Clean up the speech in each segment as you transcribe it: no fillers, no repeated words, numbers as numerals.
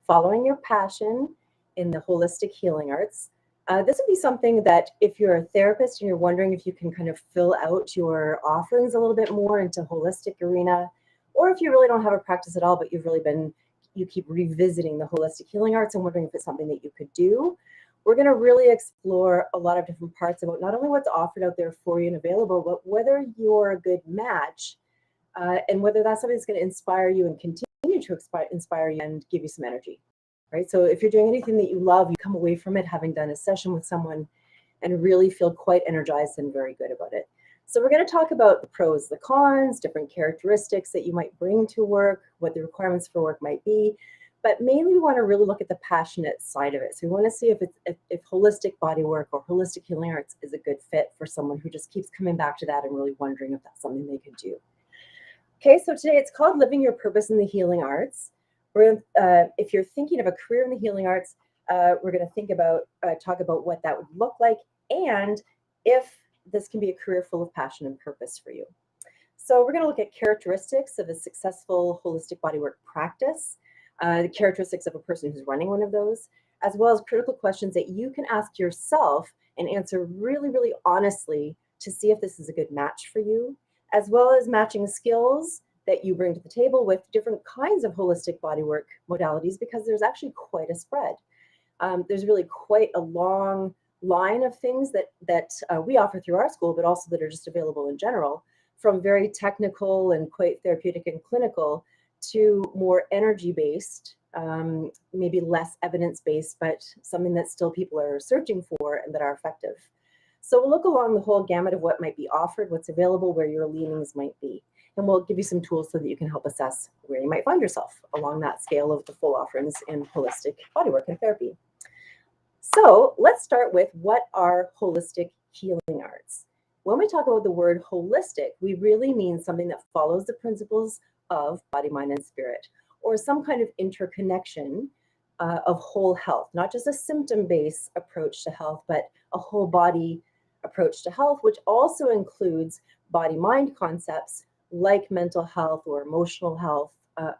following your passion in the holistic healing arts. This would be something that if you're a therapist and you're wondering if you can kind of fill out your offerings a little bit more into holistic arena, or if you really don't have a practice at all, but you keep revisiting the holistic healing arts and wondering if it's something that you could do. We're going to really explore a lot of different parts about not only what's offered out there for you and available, but whether you're a good match and whether that's something that's going to inspire you and continue to inspire you and give you some energy, right? So if you're doing anything that you love, you come away from it having done a session with someone and really feel quite energized and very good about it. So we're going to talk about the pros, the cons, different characteristics that you might bring to work, what the requirements for work might be. But mainly we want to really look at the passionate side of it. So we want to see if holistic body work or holistic healing arts is a good fit for someone who just keeps coming back to that and really wondering if that's something they could do. Okay, so today it's called Living Your Purpose in the Healing Arts. If you're thinking of a career in the healing arts, we're going to talk about what that would look like and if this can be a career full of passion and purpose for you. So we're going to look at characteristics of a successful holistic bodywork practice, the characteristics of a person who's running one of those, as well as critical questions that you can ask yourself and answer really, really honestly to see if this is a good match for you, as well as matching skills that you bring to the table with different kinds of holistic bodywork modalities, because there's actually quite a spread. There's really quite a long line of things that we offer through our school, but also that are just available in general, from very technical and quite therapeutic and clinical to more energy-based, maybe less evidence-based, but something that still people are searching for and that are effective. So we'll look along the whole gamut of what might be offered, what's available, where your leanings might be. And we'll give you some tools so that you can help assess where you might find yourself along that scale of the full offerings in holistic bodywork and therapy. So let's start with what are holistic healing arts. When we talk about the word holistic, we really mean something that follows the principles of body, mind, and spirit, or some kind of interconnection of whole health, not just a symptom-based approach to health, but a whole body approach to health, which also includes body-mind concepts like mental health or emotional health,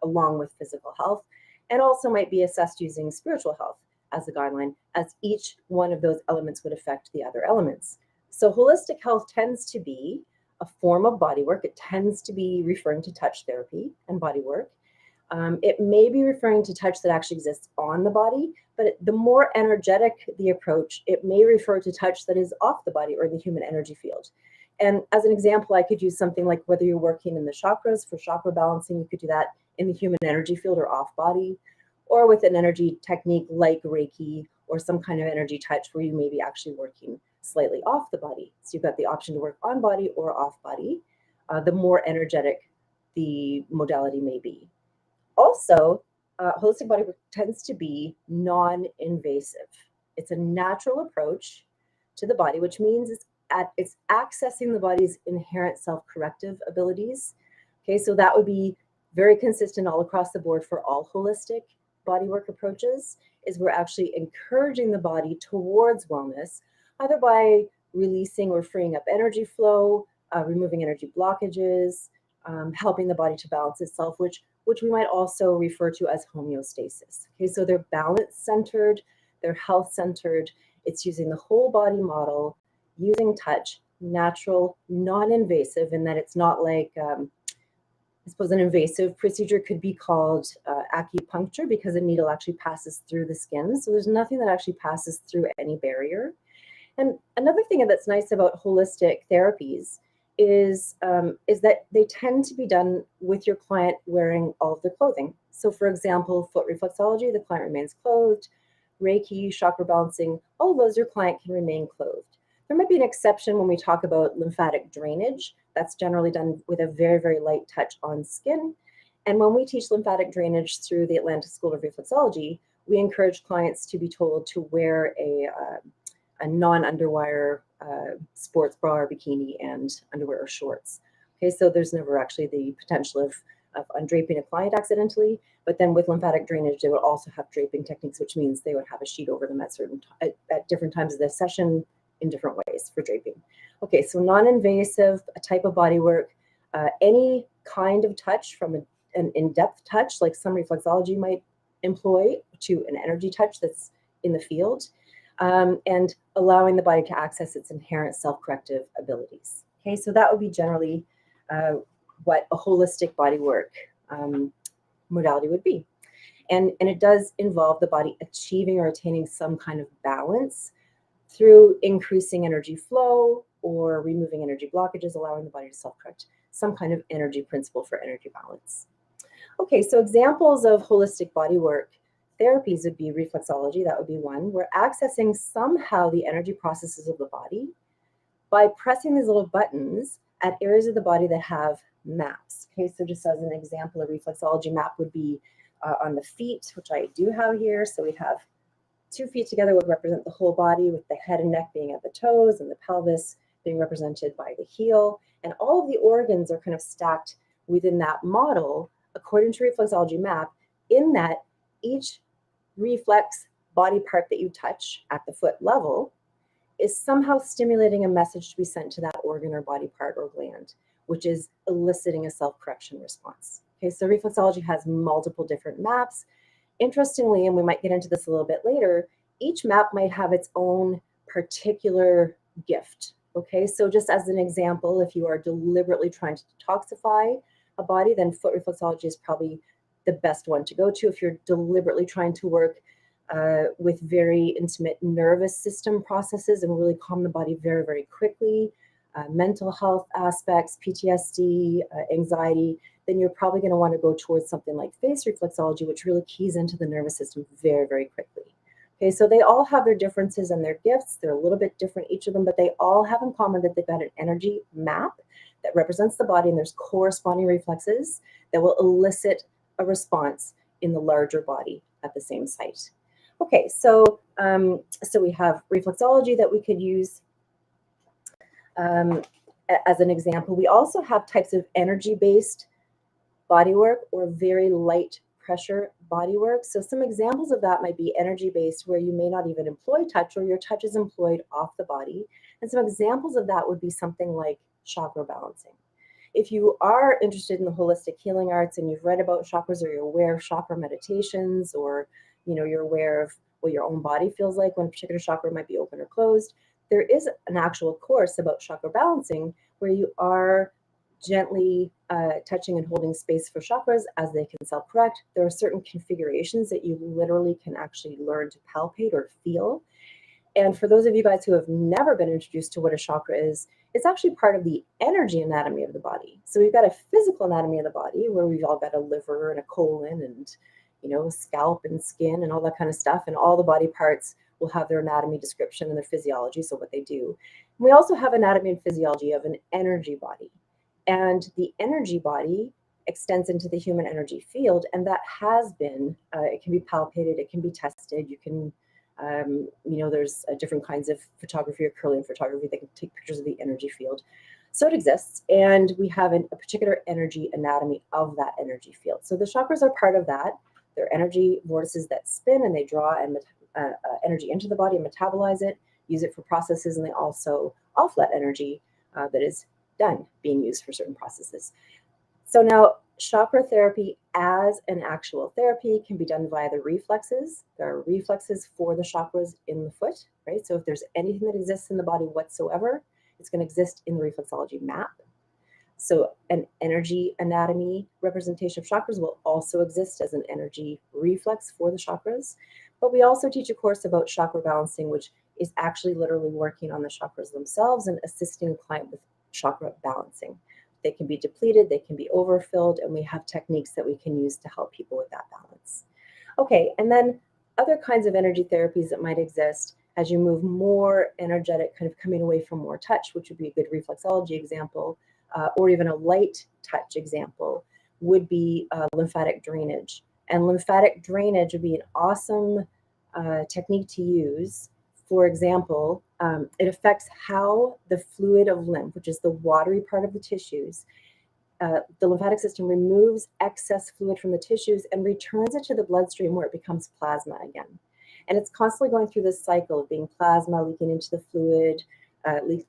along with physical health, and also might be assessed using spiritual health as a guideline, as each one of those elements would affect the other elements. So holistic health tends to be a form of body work. It tends to be referring to touch therapy and body work. It may be referring to touch that actually exists on the body, but the more energetic the approach, it may refer to touch that is off the body or the human energy field. And as an example, I could use something like whether you're working in the chakras for chakra balancing, you could do that in the human energy field or off body, or with an energy technique like Reiki or some kind of energy touch where you may be actually working slightly off the body. So you've got the option to work on body or off body, the more energetic the modality may be. Also, holistic bodywork tends to be non-invasive. It's a natural approach to the body, which means it's accessing the body's inherent self-corrective abilities. Okay, so that would be very consistent all across the board for all holistic bodywork approaches, is we're actually encouraging the body towards wellness, either by releasing or freeing up energy flow, removing energy blockages, helping the body to balance itself, which we might also refer to as homeostasis. Okay, so they're balance-centered, they're health-centered. It's using the whole body model, using touch, natural, non-invasive, in that it's not like, I suppose an invasive procedure could be called acupuncture, because a needle actually passes through the skin. So there's nothing that actually passes through any barrier. And another thing that's nice about holistic therapies is that they tend to be done with your client wearing all of their clothing. So for example, foot reflexology, the client remains clothed. Reiki, chakra balancing, all of those, your client can remain clothed. There might be an exception when we talk about lymphatic drainage. That's generally done with a very, very light touch on skin. And when we teach lymphatic drainage through the Atlanta School of Reflexology, we encourage clients to be told to wear a non-underwire sports bra or bikini and underwear or shorts. Okay, so there's never actually the potential of undraping a client accidentally, but then with lymphatic drainage, they would also have draping techniques, which means they would have a sheet over them at different times of the session in different ways for draping. Okay, so non-invasive, a type of body work, any kind of touch, from an in-depth touch, like some reflexology might employ to an energy touch that's in the field, and allowing the body to access its inherent self-corrective abilities. Okay, so that would be generally what a holistic body work modality would be. And it does involve the body achieving or attaining some kind of balance through increasing energy flow or removing energy blockages, allowing the body to self-correct, some kind of energy principle for energy balance. Okay, so examples of holistic body work therapies would be reflexology, that would be one. We're accessing somehow the energy processes of the body by pressing these little buttons at areas of the body that have maps. Okay, so just as an example, a reflexology map would be on the feet, which I do have here. So we have 2 feet together would represent the whole body, with the head and neck being at the toes and the pelvis being represented by the heel. And all of the organs are kind of stacked within that model according to reflexology map, in that each reflex body part that you touch at the foot level is somehow stimulating a message to be sent to that organ or body part or gland, which is eliciting a self-correction response. Okay, so reflexology has multiple different maps. Interestingly, and we might get into this a little bit later, each map might have its own particular gift. Okay, so just as an example, if you are deliberately trying to detoxify a body, then foot reflexology is probably the best one to go to. If you're deliberately trying to work with very intimate nervous system processes and really calm the body very, very quickly, mental health aspects, PTSD, anxiety, then you're probably going to want to go towards something like face reflexology, which really keys into the nervous system very, very quickly. Okay, so they all have their differences and their gifts. They're a little bit different, each of them, but they all have in common that they've got an energy map that represents the body, and there's corresponding reflexes that will elicit a response in the larger body at the same site. Okay, so we have reflexology that we could use as an example. We also have types of energy-based bodywork or very light pressure bodywork. So some examples of that might be energy-based, where you may not even employ touch, or your touch is employed off the body. And some examples of that would be something like chakra balancing. If you are interested in the holistic healing arts and you've read about chakras, or you're aware of chakra meditations, or you're aware of what your own body feels like when a particular chakra might be open or closed, there is an actual course about chakra balancing where you are gently touching and holding space for chakras as they can self-correct. There are certain configurations that you literally can actually learn to palpate or feel. And for those of you guys who have never been introduced to what a chakra is, it's actually part of the energy anatomy of the body. So we've got a physical anatomy of the body where we've all got a liver and a colon and scalp and skin and all that kind of stuff. And all the body parts will have their anatomy description and their physiology, so what they do. And we also have anatomy and physiology of an energy body. And the energy body extends into the human energy field, and that has been, it can be palpated, it can be tested, you can, there's different kinds of photography or Kirlian photography that can take pictures of the energy field. So it exists, and we have a particular energy anatomy of that energy field. So the chakras are part of that. They're energy vortices that spin, and they draw energy into the body and metabolize it, use it for processes, and they also offlet energy that is done being used for certain processes. So now chakra therapy as an actual therapy can be done via the reflexes. There are reflexes for the chakras in the foot, right? So if there's anything that exists in the body whatsoever, it's going to exist in the reflexology map. So an energy anatomy representation of chakras will also exist as an energy reflex for the chakras. But we also teach a course about chakra balancing, which is actually literally working on the chakras themselves and assisting a client with chakra balancing. They can be depleted, they can be overfilled, and we have techniques that we can use to help people with that balance. Okay, and then other kinds of energy therapies that might exist as you move more energetic, kind of coming away from more touch, which would be a good reflexology example, or even a light touch example, would be lymphatic drainage. And lymphatic drainage would be an awesome technique to use. For example, it affects how the fluid of lymph, which is the watery part of the tissues, the lymphatic system removes excess fluid from the tissues and returns it to the bloodstream where it becomes plasma again. And it's constantly going through this cycle of being plasma, leaking into the fluid,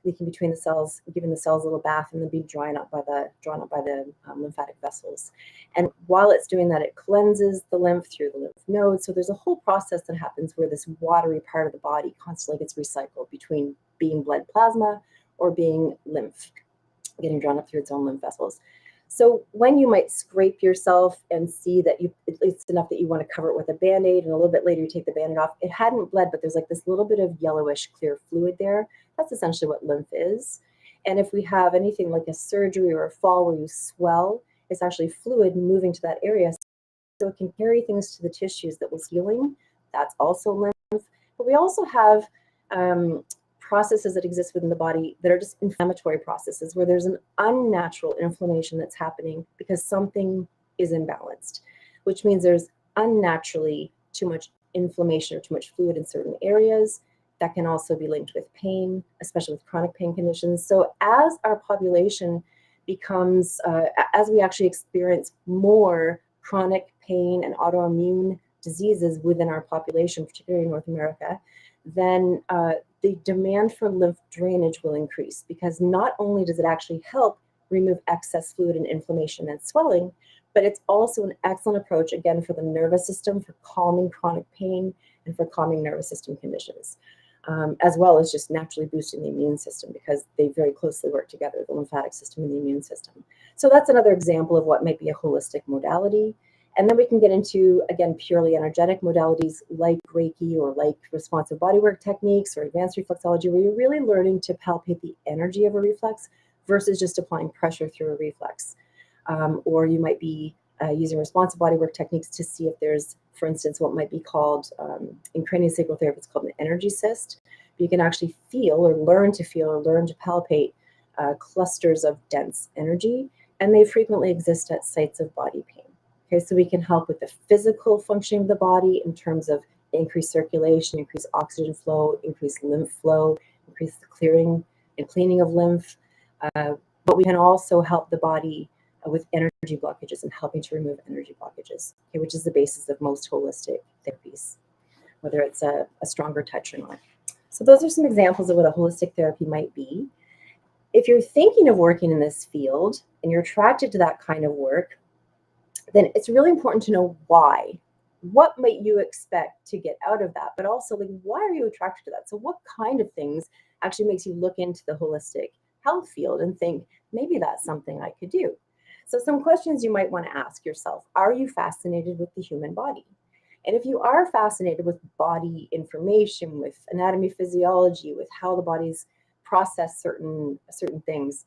leaking between the cells, giving the cells a little bath, and then be drawn up by the lymphatic vessels. And while it's doing that, it cleanses the lymph through the lymph nodes. So there's a whole process that happens where this watery part of the body constantly gets recycled between being blood plasma or being lymph, getting drawn up through its own lymph vessels. So when you might scrape yourself and see that it's enough that you want to cover it with a Band-Aid, and a little bit later you take the Band-Aid off, it hadn't bled, but there's like this little bit of yellowish clear fluid there. That's essentially what lymph is. And if we have anything like a surgery or a fall where you swell, it's actually fluid moving to that area. So it can carry things to the tissues that was healing. That's also lymph. But we also have processes that exist within the body that are just inflammatory processes where there's an unnatural inflammation that's happening because something is imbalanced, which means there's unnaturally too much inflammation or too much fluid in certain areas. That can also be linked with pain, especially with chronic pain conditions. So as our population becomes, as we actually experience more chronic pain and autoimmune diseases within our population, particularly in North America, then the demand for lymph drainage will increase, because not only does it actually help remove excess fluid and inflammation and swelling, but it's also an excellent approach, again, for the nervous system, for calming chronic pain and for calming nervous system conditions, as well as just naturally boosting the immune system, because they very closely work together, the lymphatic system and the immune system. So that's another example of what might be a holistic modality. And then we can get into, again, purely energetic modalities like Reiki or like responsive bodywork techniques or advanced reflexology, where you're really learning to palpate the energy of a reflex versus just applying pressure through a reflex. Or you might be using responsive bodywork techniques to see if there's, for instance, what might be called, in craniosacral therapy, it's called an energy cyst. But you can actually feel or learn to palpate clusters of dense energy, and they frequently exist at sites of body pain. Okay, so we can help with the physical functioning of the body in terms of increased circulation, increased oxygen flow, increased lymph flow, increased clearing and cleaning of lymph. But we can also help the body with energy blockages and helping to remove energy blockages, okay, which is the basis of most holistic therapies, whether it's a stronger touch or not. So those are some examples of what a holistic therapy might be. If you're thinking of working in this field and you're attracted to that kind of work, then it's really important to know why. What might you expect to get out of that? But also, like, why are you attracted to that? So what kind of things actually makes you look into the holistic health field and think, maybe that's something I could do? So some questions you might want to ask yourself: are you fascinated with the human body? And if you are fascinated with body information, with anatomy, physiology, with how the bodies process certain things,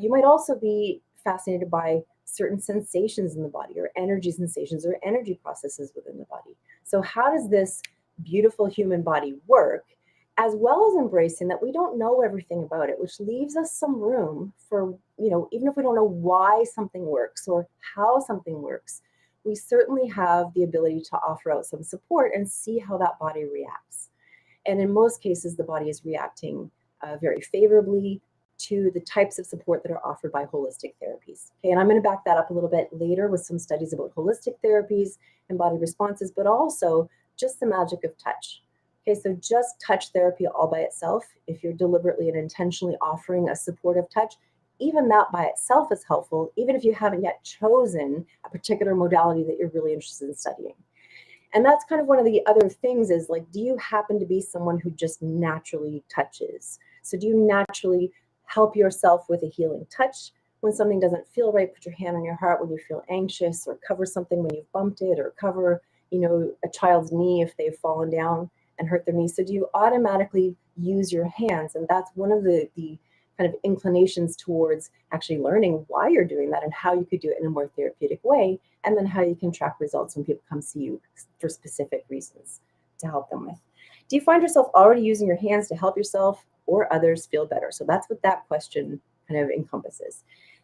you might also be fascinated by certain sensations in the body, or energy sensations, or energy processes within the body. So how does this beautiful human body work, as well as embracing that we don't know everything about it, which leaves us some room for, even if we don't know why something works or how something works, we certainly have the ability to offer out some support and see how that body reacts. And in most cases, the body is reacting very favorably to the types of support that are offered by holistic therapies. Okay, and I'm going to back that up a little bit later with some studies about holistic therapies and body responses, but also just the magic of touch. Okay, so just touch therapy all by itself, if you're deliberately and intentionally offering a supportive touch, even that by itself is helpful, even if you haven't yet chosen a particular modality that you're really interested in studying. And that's kind of one of the other things is, like, do you happen to be someone who just naturally touches? So do you naturally help yourself with a healing touch when something doesn't feel right? Put your hand on your heart when you feel anxious, or cover something when you've bumped it, or cover, a child's knee if they've fallen down and hurt their knee. So do you automatically use your hands? And that's one of the kind of inclinations towards actually learning why you're doing that and how you could do it in a more therapeutic way, and then how you can track results when people come see you for specific reasons to help them with. Do you find yourself already using your hands to help yourself or others feel better? So that's what that question kind of encompasses.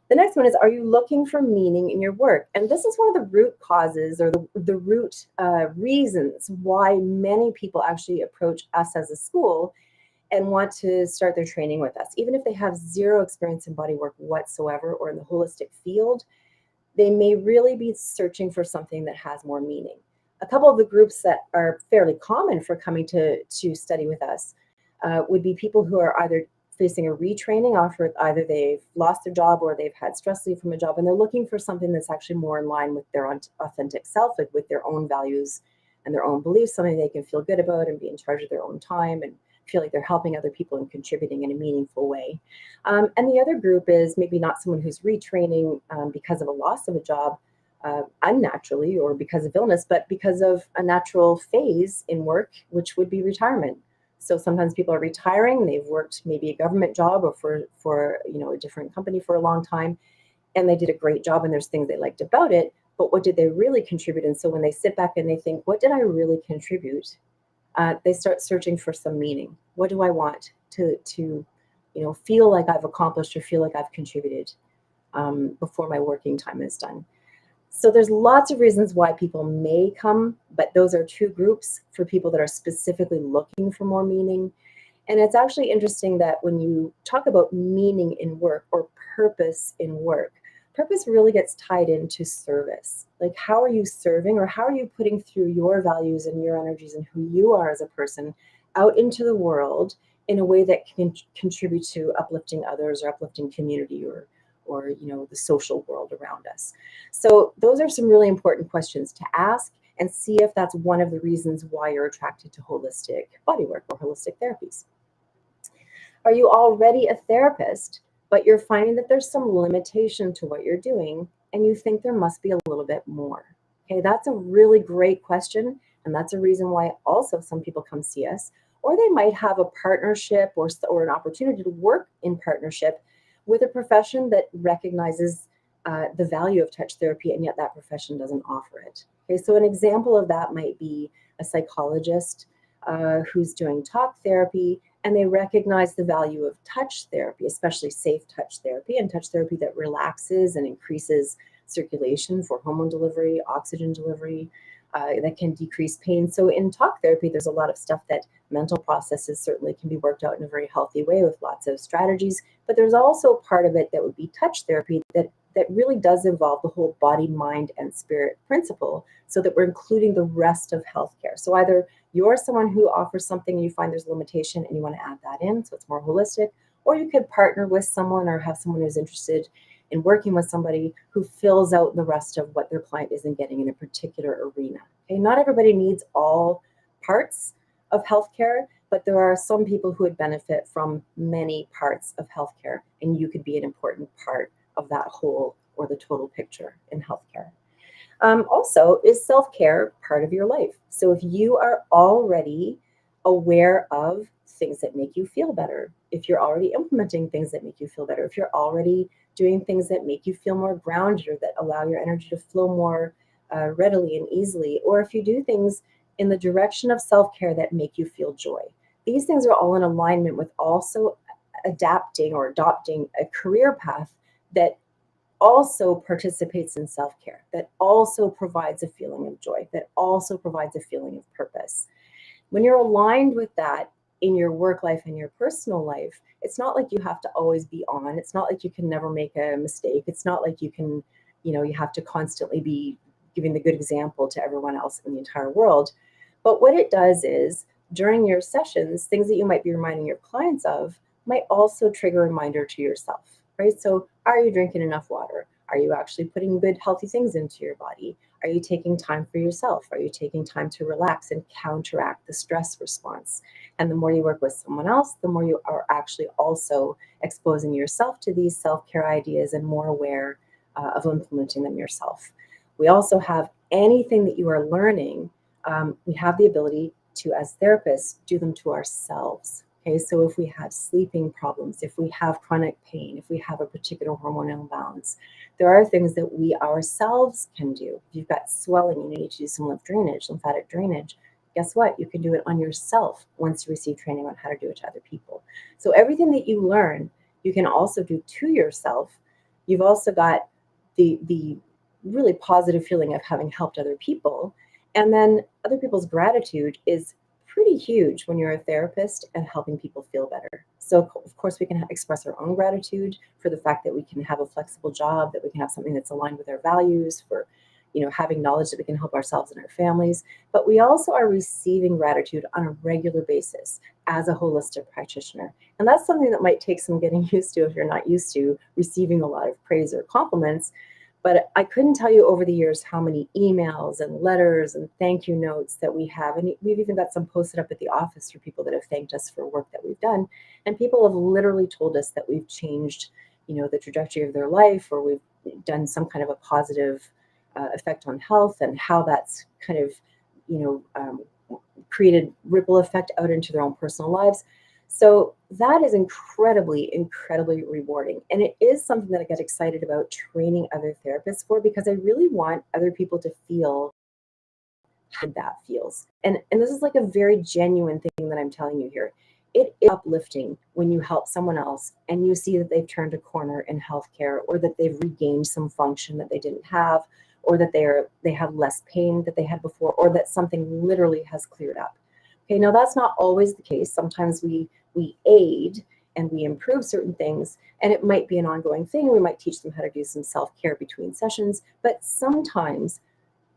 The next one is, are you looking for meaning in your work? And this is one of the root causes, or the root reasons why many people actually approach us as a school and want to start their training with us. Even if they have zero experience in bodywork whatsoever or in the holistic field, they may really be searching for something that has more meaning. A couple of the groups that are fairly common for coming to study with us would be people who are either facing a retraining offer. Either they've lost their job or they've had stress leave from a job, and they're looking for something that's actually more in line with their authentic self, like with their own values and their own beliefs, something they can feel good about and be in charge of their own time and feel like they're helping other people and contributing in a meaningful way. And the other group is maybe not someone who's retraining because of a loss of a job, unnaturally or because of illness, but because of a natural phase in work, which would be retirement. So sometimes people are retiring, they've worked maybe a government job or for a different company for a long time, and they did a great job and there's things they liked about it, but what did they really contribute? And so when they sit back and they think, what did I really contribute? They start searching for some meaning. What do I want to feel like I've accomplished or feel like I've contributed before my working time is done? So there's lots of reasons why people may come, but those are two groups for people that are specifically looking for more meaning. And it's actually interesting that when you talk about meaning in work or purpose in work, purpose really gets tied into service. Like, how are you serving, or how are you putting through your values and your energies and who you are as a person out into the world in a way that can contribute to uplifting others or uplifting community or the social world around us. So those are some really important questions to ask, and see if that's one of the reasons why you're attracted to holistic bodywork or holistic therapies. Are you already a therapist, but you're finding that there's some limitation to what you're doing and you think there must be a little bit more? Okay, that's a really great question, and that's a reason why also some people come see us. Or they might have a partnership or an opportunity to work in partnership with a profession that recognizes the value of touch therapy, and yet that profession doesn't offer it. Okay, so an example of that might be a psychologist who's doing talk therapy, and they recognize the value of touch therapy, especially safe touch therapy and touch therapy that relaxes and increases circulation for hormone delivery, oxygen delivery, that can decrease pain. So in talk therapy, there's a lot of stuff that mental processes certainly can be worked out in a very healthy way with lots of strategies, but there's also part of it that would be touch therapy that really does involve the whole body, mind, and spirit principle, so that we're including the rest of healthcare. So either you're someone who offers something and you find there's a limitation and you want to add that in, so it's more holistic, or you could partner with someone or have someone who's interested in working with somebody who fills out the rest of what their client isn't getting in a particular arena. Okay, not everybody needs all parts of healthcare, but there are some people who would benefit from many parts of healthcare, and you could be an important part of that whole or the total picture in healthcare. Also, is self-care part of your life? So if you are already aware of things that make you feel better, if you're already implementing things that make you feel better, if you're already doing things that make you feel more grounded or that allow your energy to flow more readily and easily, or if you do things in the direction of self-care that make you feel joy. These things are all in alignment with also adapting or adopting a career path that also participates in self-care, that also provides a feeling of joy, that also provides a feeling of purpose. When you're aligned with that in your work life and your personal life, it's not like you have to always be on. It's not like you can never make a mistake. It's not like you can, you have to constantly be giving the good example to everyone else in the entire world. But what it does is, during your sessions, things that you might be reminding your clients of might also trigger a reminder to yourself, right? So are you drinking enough water? Are you actually putting good, healthy things into your body? Are you taking time for yourself? Are you taking time to relax and counteract the stress response? And the more you work with someone else, the more you are actually also exposing yourself to these self-care ideas and more aware of implementing them yourself. We also have anything that you are learning, we have the ability to, as therapists, do them to ourselves. Okay, so if we have sleeping problems, if we have chronic pain, if we have a particular hormonal imbalance, there are things that we ourselves can do. If you've got swelling, you need to do some lymphatic drainage. Guess what? You can do it on yourself once you receive training on how to do it to other people. So everything that you learn, you can also do to yourself. You've also got the really positive feeling of having helped other people. And then other people's gratitude is pretty huge when you're a therapist and helping people feel better. So of course we can express our own gratitude for the fact that we can have a flexible job, that we can have something that's aligned with our values, for having knowledge that we can help ourselves and our families, but we also are receiving gratitude on a regular basis as a holistic practitioner. And that's something that might take some getting used to if you're not used to receiving a lot of praise or compliments. But I couldn't tell you over the years how many emails and letters and thank you notes that we have. And we've even got some posted up at the office for people that have thanked us for work that we've done. And people have literally told us that we've changed, the trajectory of their life, or we've done some kind of a positive effect on health, and how that's kind of, created ripple effect out into their own personal lives. So that is incredibly, incredibly rewarding. And it is something that I get excited about training other therapists for, because I really want other people to feel how that feels. And this is like a very genuine thing that I'm telling you here. It is uplifting when you help someone else and you see that they've turned a corner in healthcare, or that they've regained some function that they didn't have, or that they have less pain that they had before, or that something literally has cleared up. Okay, now that's not always the case. Sometimes we aid and we improve certain things, and it might be an ongoing thing. We might teach them how to do some self-care between sessions, but sometimes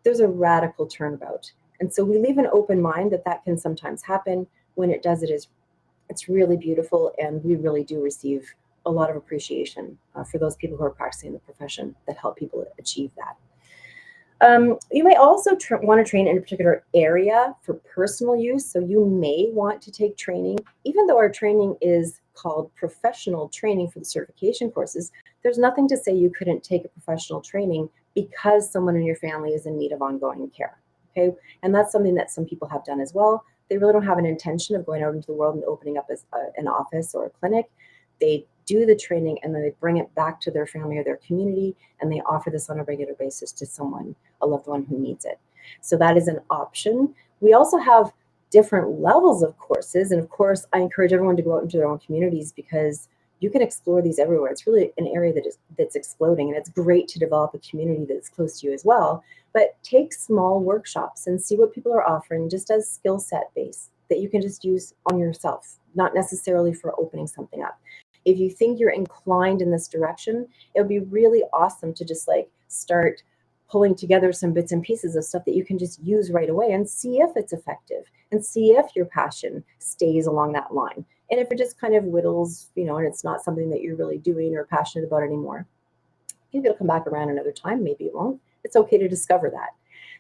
there's a radical turnabout. And so we leave an open mind that can sometimes happen. When it does, it's really beautiful, and we really do receive a lot of appreciation for those people who are practicing the profession that help people achieve that. You may also want to train in a particular area for personal use. So you may want to take training, even though our training is called professional training for the certification courses. There's nothing to say you couldn't take a professional training because someone in your family is in need of ongoing care. Okay, and that's something that some people have done as well. They really don't have an intention of going out into the world and opening up an office or a clinic. They do the training, and then they bring it back to their family or their community, and they offer this on a regular basis to someone, a loved one who needs it. So that is an option. We also have different levels of courses. And of course, I encourage everyone to go out into their own communities, because you can explore these everywhere. It's really an area that's exploding, and it's great to develop a community that's close to you as well. But take small workshops and see what people are offering, just as skill set base that you can just use on yourself, not necessarily for opening something up. If you think you're inclined in this direction, it would be really awesome to just start pulling together some bits and pieces of stuff that you can just use right away, and see if it's effective, and see if your passion stays along that line. And if it just kind of whittles, and it's not something that you're really doing or passionate about anymore, maybe it'll come back around another time, maybe it won't. It's okay to discover that.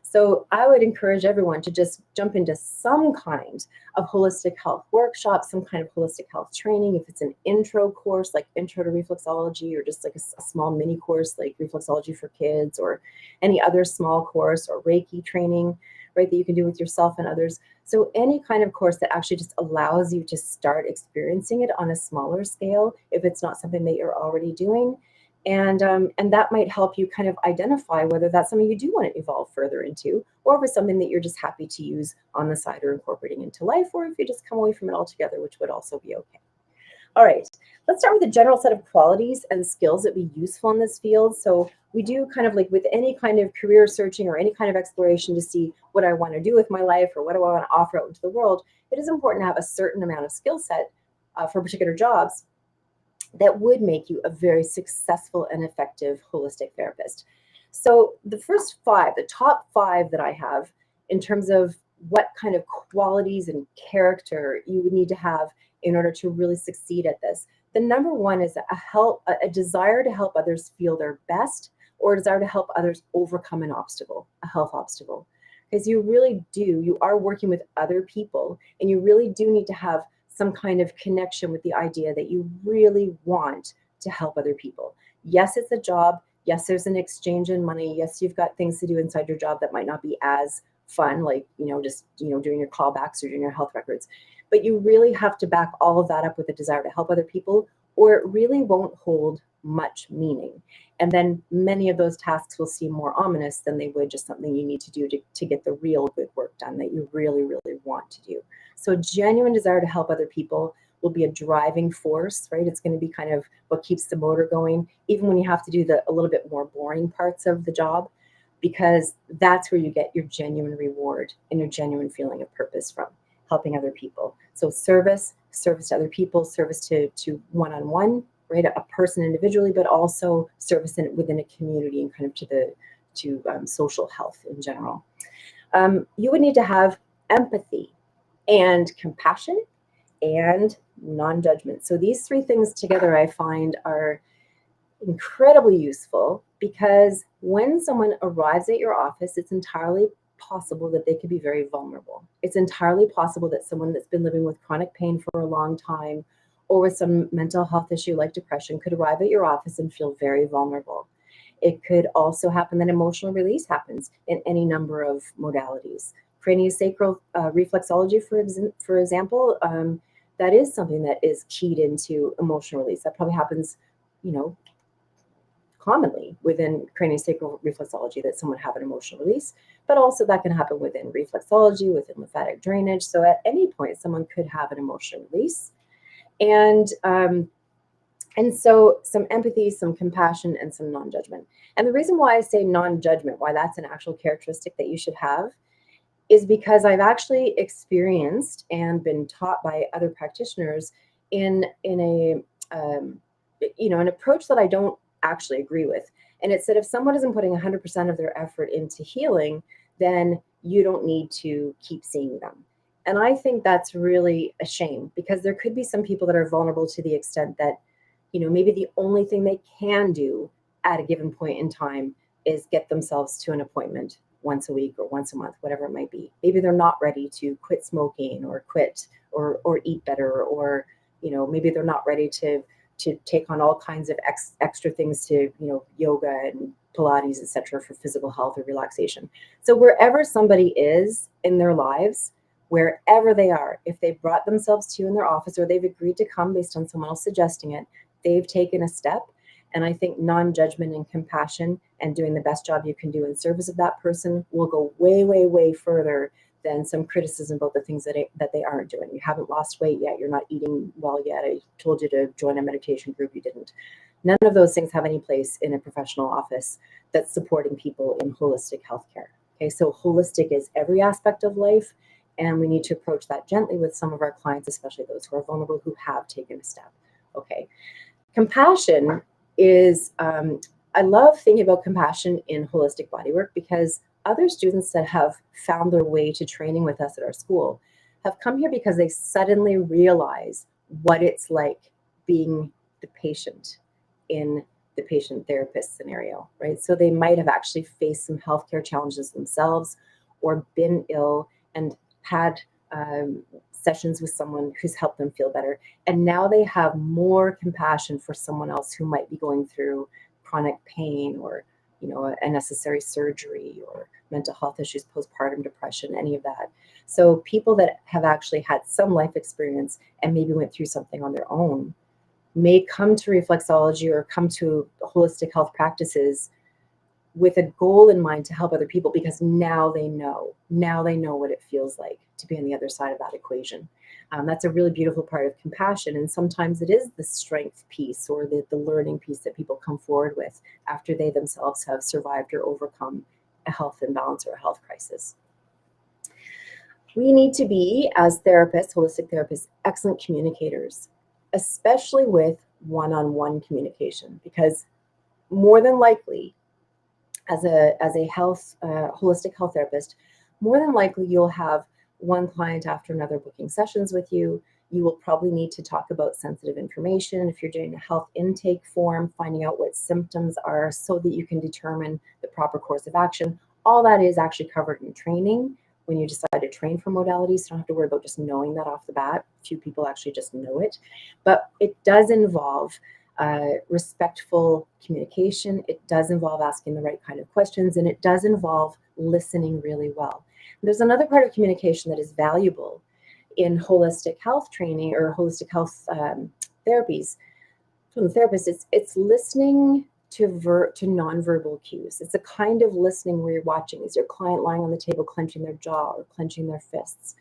So I would encourage everyone to just jump into some kind of holistic health workshop, some kind of holistic health training. If it's an intro course, like Intro to Reflexology, or just like a small mini course like Reflexology for Kids, or any other small course, or Reiki training, right, that you can do with yourself and others. So any kind of course that actually just allows you to start experiencing it on a smaller scale, if it's not something that you're already doing. And that might help you kind of identify whether that's something you do want to evolve further into, or if it's something that you're just happy to use on the side or incorporating into life, or if you just come away from it altogether, which would also be okay. All right, let's start with a general set of qualities and skills that would be useful in this field. So we do kind of like with any kind of career searching or any kind of exploration to see what I want to do with my life, or what do I want to offer out into the world, it is important to have a certain amount of skill set for particular jobs that would make you a very successful and effective holistic therapist. So the first five, the top five that I have in terms of what kind of qualities and character you would need to have in order to really succeed at this. The number one is a desire to help others feel their best, or a desire to help others overcome an obstacle, a health obstacle. Because you are working with other people, and you really do need to have some kind of connection with the idea that you really want to help other people. Yes, it's a job. Yes, there's an exchange in money. Yes, you've got things to do inside your job that might not be as fun, like, doing your callbacks or doing your health records. But you really have to back all of that up with a desire to help other people, or it really won't hold much meaning. And then many of those tasks will seem more ominous than they would just something you need to do to get the real good work done that you really, really want to do. So a genuine desire to help other people will be a driving force, right? It's going to be kind of what keeps the motor going, even when you have to do a little bit more boring parts of the job, because that's where you get your genuine reward and your genuine feeling of purpose from, helping other people. So service to other people, service to one-on-one, right? A person individually, but also service within a community and kind of social health in general. You would need to have empathy and compassion and non-judgment. So these three things together I find are incredibly useful, because when someone arrives at your office, it's entirely possible that they could be very vulnerable. It's entirely possible that someone that's been living with chronic pain for a long time or with some mental health issue like depression could arrive at your office and feel very vulnerable. It could also happen that emotional release happens in any number of modalities. Craniosacral reflexology, for example, that is something that is keyed into emotional release. That probably happens, commonly within craniosacral reflexology, that someone have an emotional release, but also that can happen within reflexology, within lymphatic drainage. So at any point, someone could have an emotional release. And so some empathy, some compassion, and some non-judgment. And the reason why I say non-judgment, why that's an actual characteristic that you should have, is because I've actually experienced and been taught by other practitioners in an approach that I don't actually agree with. And it's that if someone isn't putting 100% of their effort into healing, then you don't need to keep seeing them. And I think that's really a shame, because there could be some people that are vulnerable to the extent that, maybe the only thing they can do at a given point in time is get themselves to an appointment once a week or once a month, whatever it might be. Maybe they're not ready to quit smoking or quit or eat better, or, maybe they're not ready to take on all kinds of extra things to, yoga and Pilates, etc., for physical health or relaxation. So wherever somebody is in their lives, wherever they are, if they brought themselves to you in their office, or they've agreed to come based on someone else suggesting it, they've taken a step. And I think non-judgment and compassion and doing the best job you can do in service of that person will go way, way, way further than some criticism about the things that they aren't doing. You haven't lost weight yet. You're not eating well yet. I told you to join a meditation group. You didn't. None of those things have any place in a professional office that's supporting people in holistic healthcare. Okay, so holistic is every aspect of life, and we need to approach that gently with some of our clients, especially those who are vulnerable, who have taken a step. Okay, compassion is, I love thinking about compassion in holistic bodywork, because other students that have found their way to training with us at our school have come here because they suddenly realize what it's like being the patient in the patient therapist scenario, right? So they might have actually faced some healthcare challenges themselves, or been ill and had sessions with someone who's helped them feel better. And now they have more compassion for someone else who might be going through chronic pain, or a necessary surgery, or mental health issues, postpartum depression, any of that. So people that have actually had some life experience and maybe went through something on their own may come to reflexology or come to holistic health practices with a goal in mind to help other people, because now they know what it feels like to be on the other side of that equation. That's a really beautiful part of compassion. And sometimes it is the strength piece, or the learning piece that people come forward with after they themselves have survived or overcome a health imbalance or a health crisis. We need to be, as therapists, holistic therapists, excellent communicators, especially with one-on-one communication, because more than likely, as a holistic health therapist, more than likely you'll have one client after another booking sessions with you. You will probably need to talk about sensitive information. If you're doing a health intake form, finding out what symptoms are so that you can determine the proper course of action. All that is actually covered in training when you decide to train for modalities. So you don't have to worry about just knowing that off the bat. Few people actually just know it. But it does involve respectful communication. It does involve asking the right kind of questions, and it does involve listening really well. And there's another part of communication that is valuable in holistic health training or holistic health therapies from the therapist. It's listening to nonverbal cues. It's a kind of listening where you're watching. Is your client lying on the table clenching their jaw or clenching their fists?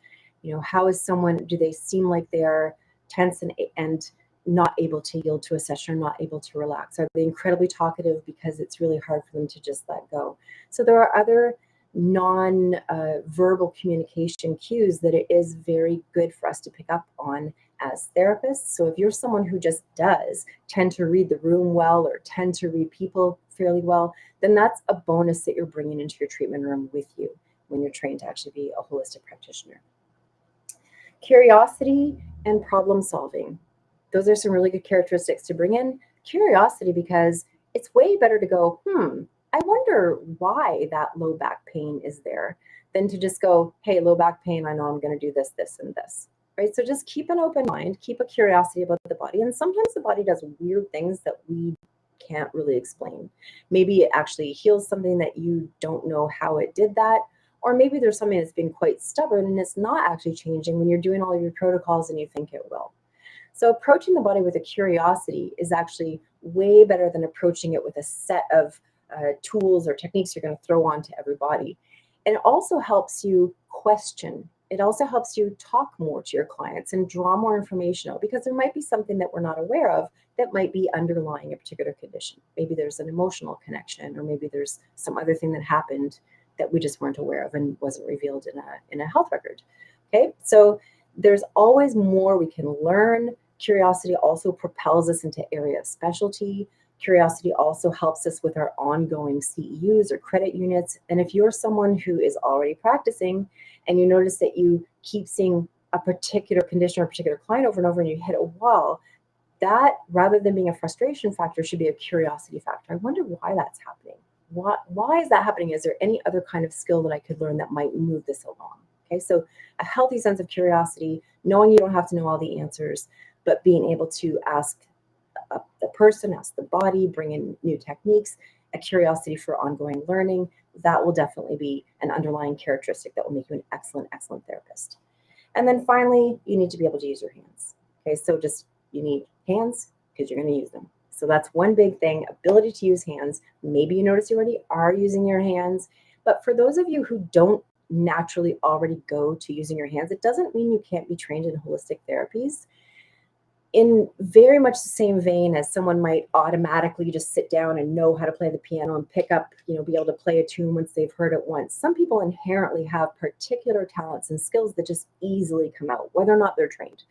How is someone, do they seem like they are tense and not able to yield to a session, or not able to relax? Are they incredibly talkative because it's really hard for them to just let go? So there are other non-verbal communication cues that it is very good for us to pick up on as therapists. So if you're someone who just does tend to read the room well or tend to read people fairly well, then that's a bonus that you're bringing into your treatment room with you when you're trained to actually be a holistic practitioner. Curiosity and problem solving. Those are some really good characteristics to bring in. Curiosity, because it's way better to go, I wonder why that low back pain is there, than to just go, hey, low back pain, I know I'm going to do this, this, and this. Right? So just keep an open mind, keep a curiosity about the body. And sometimes the body does weird things that we can't really explain. Maybe it actually heals something that you don't know how it did that. Or maybe there's something that's been quite stubborn and it's not actually changing when you're doing all of your protocols and you think it will. So approaching the body with a curiosity is actually way better than approaching it with a set of tools or techniques you're going to throw onto everybody. And it also helps you question. It also helps you talk more to your clients and draw more information out, because there might be something that we're not aware of that might be underlying a particular condition. Maybe there's an emotional connection, or maybe there's some other thing that happened that we just weren't aware of and wasn't revealed in a health record. Okay, so there's always more we can learn. Curiosity also propels us into area of specialty. Curiosity also helps us with our ongoing CEUs or credit units. And if you're someone who is already practicing and you notice that you keep seeing a particular condition or a particular client over and over and you hit a wall, that, rather than being a frustration factor, should be a curiosity factor. I wonder why that's happening. Why is that happening? Is there any other kind of skill that I could learn that might move this along? Okay, so a healthy sense of curiosity, knowing you don't have to know all the answers, but being able to ask the person, ask the body, bring in new techniques, a curiosity for ongoing learning, that will definitely be an underlying characteristic that will make you an excellent, excellent therapist. And then finally, you need to be able to use your hands. Okay, so just you need hands because you're going to use them. So that's one big thing, ability to use hands. Maybe you notice you already are using your hands, but for those of you who don't naturally already go to using your hands, it doesn't mean you can't be trained in holistic therapies. In very much the same vein as someone might automatically just sit down and know how to play the piano and pick up, be able to play a tune once they've heard it once. Some people inherently have particular talents and skills that just easily come out, whether or not they're trained.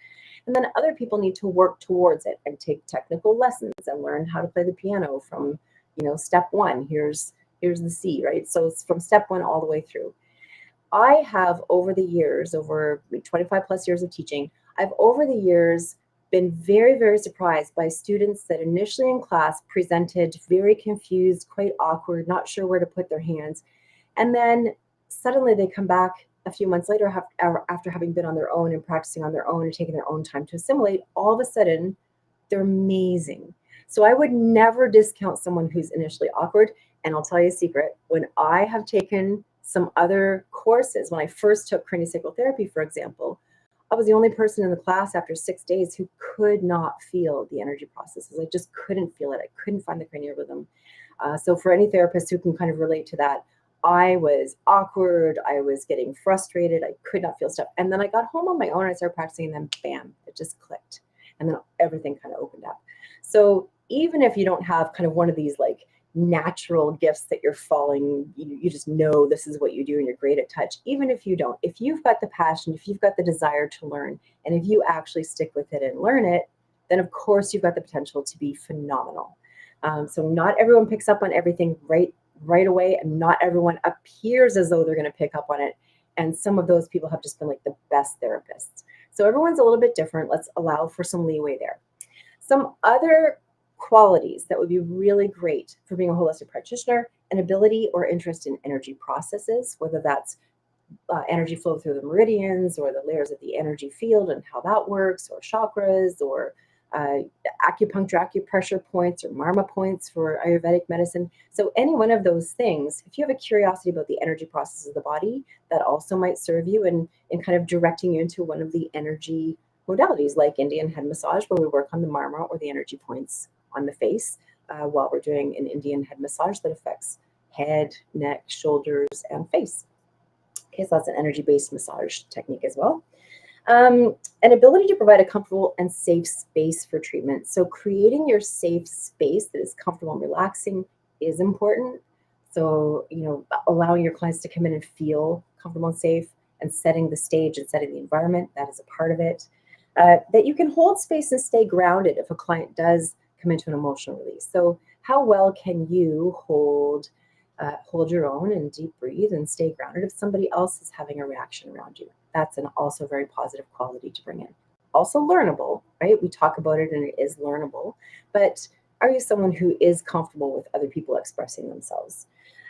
And then other people need to work towards it and take technical lessons and learn how to play the piano from, step one. Here's the C, right? So it's from step one all the way through. I have over the years, over 25 plus years of teaching, I've over the years been very, very surprised by students that initially in class presented very confused, quite awkward, not sure where to put their hands. And then suddenly they come back a few months later after having been on their own and practicing on their own and taking their own time to assimilate. All of a sudden, they're amazing. So I would never discount someone who's initially awkward. And I'll tell you a secret, when I have taken some other courses, when I first took craniosacral therapy, for example, I was the only person in the class after 6 days who could not feel the energy processes. I just couldn't feel it. I couldn't find the cranial rhythm. So for any therapist who can kind of relate to that, I was awkward. I was getting frustrated. I could not feel stuff. And then I got home on my own. I started practicing, and then bam, it just clicked. And then everything kind of opened up. So even if you don't have kind of one of these like natural gifts that you're falling, you just know this is what you do and you're great at touch. Even if you don't, if you've got the passion, if you've got the desire to learn, and if you actually stick with it and learn it, then of course you've got the potential to be phenomenal. So not everyone picks up on everything right away, and not everyone appears as though they're going to pick up on it. And some of those people have just been like the best therapists. So everyone's a little bit different. Let's allow for some leeway there. Some other qualities that would be really great for being a holistic practitioner: an ability or interest in energy processes, whether that's energy flow through the meridians or the layers of the energy field and how that works, or chakras, or acupuncture, acupressure points, or marma points for Ayurvedic medicine. So any one of those things, if you have a curiosity about the energy processes of the body, that also might serve you in kind of directing you into one of the energy modalities, like Indian head massage, where we work on the marma or the energy points on the face while we're doing an Indian head massage that affects head, neck, shoulders, and face. Okay, so that's an energy-based massage technique as well. An ability to provide a comfortable and safe space for treatment. So creating your safe space that is comfortable and relaxing is important. So, allowing your clients to come in and feel comfortable and safe, and setting the stage and setting the environment, that is a part of it. that you can hold space and stay grounded if a client does come into an emotional release. So how well can you hold your own and deep breathe and stay grounded if somebody else is having a reaction around you? That's an also very positive quality to bring in. Also learnable, right? We talk about it and it is learnable, but are you someone who is comfortable with other people expressing themselves?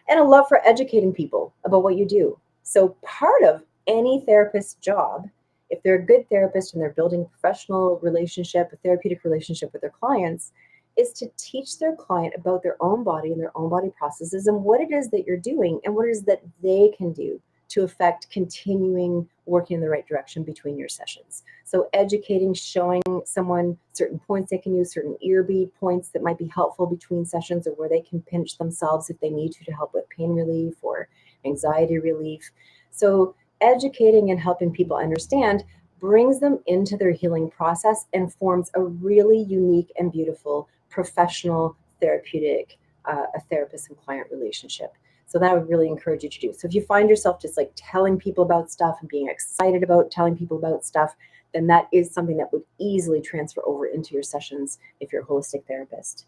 And a love for educating people about what you do. So part of any therapist's job, if they're a good therapist and they're building a professional relationship, a therapeutic relationship with their clients, is to teach their client about their own body and their own body processes and what it is that you're doing and what it is that they can do to affect continuing working in the right direction between your sessions. So educating, showing someone certain points they can use, certain ear bead points that might be helpful between sessions, or where they can pinch themselves if they need to help with pain relief or anxiety relief. So educating and helping people understand brings them into their healing process and forms a really unique and beautiful professional therapeutic a therapist and client relationship. So that I would really encourage you to do. So if you find yourself just like telling people about stuff and being excited about telling people about stuff, then that is something that would easily transfer over into your sessions if you're a holistic therapist.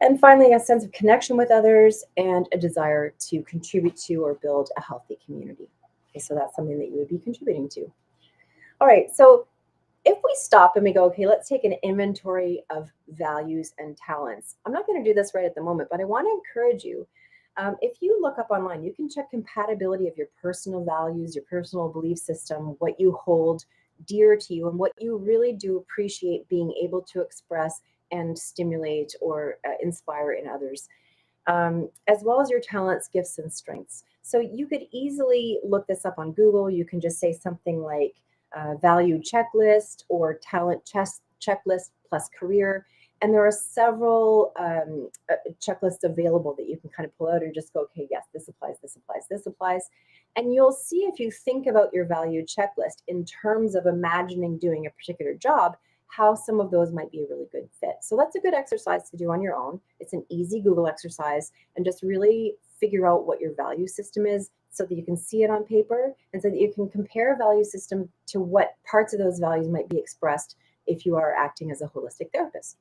And finally, a sense of connection with others and a desire to contribute to or build a healthy community. Okay, so that's something that you would be contributing to. All right, so if we stop and we go, okay, let's take an inventory of values and talents. I'm not going to do this right at the moment, but I want to encourage you. If you look up online, you can check compatibility of your personal values, your personal belief system, what you hold dear to you, and what you really do appreciate being able to express and stimulate or inspire in others, as well as your talents, gifts, and strengths. So you could easily look this up on Google. You can just say something like value checklist or talent checklist plus career. And there are several checklists available that you can kind of pull out and just go, okay, yes, this applies, this applies, this applies. And you'll see if you think about your value checklist in terms of imagining doing a particular job, how some of those might be a really good fit. So that's a good exercise to do on your own. It's an easy Google exercise, and just really figure out what your value system is so that you can see it on paper and so that you can compare a value system to what parts of those values might be expressed if you are acting as a holistic therapist.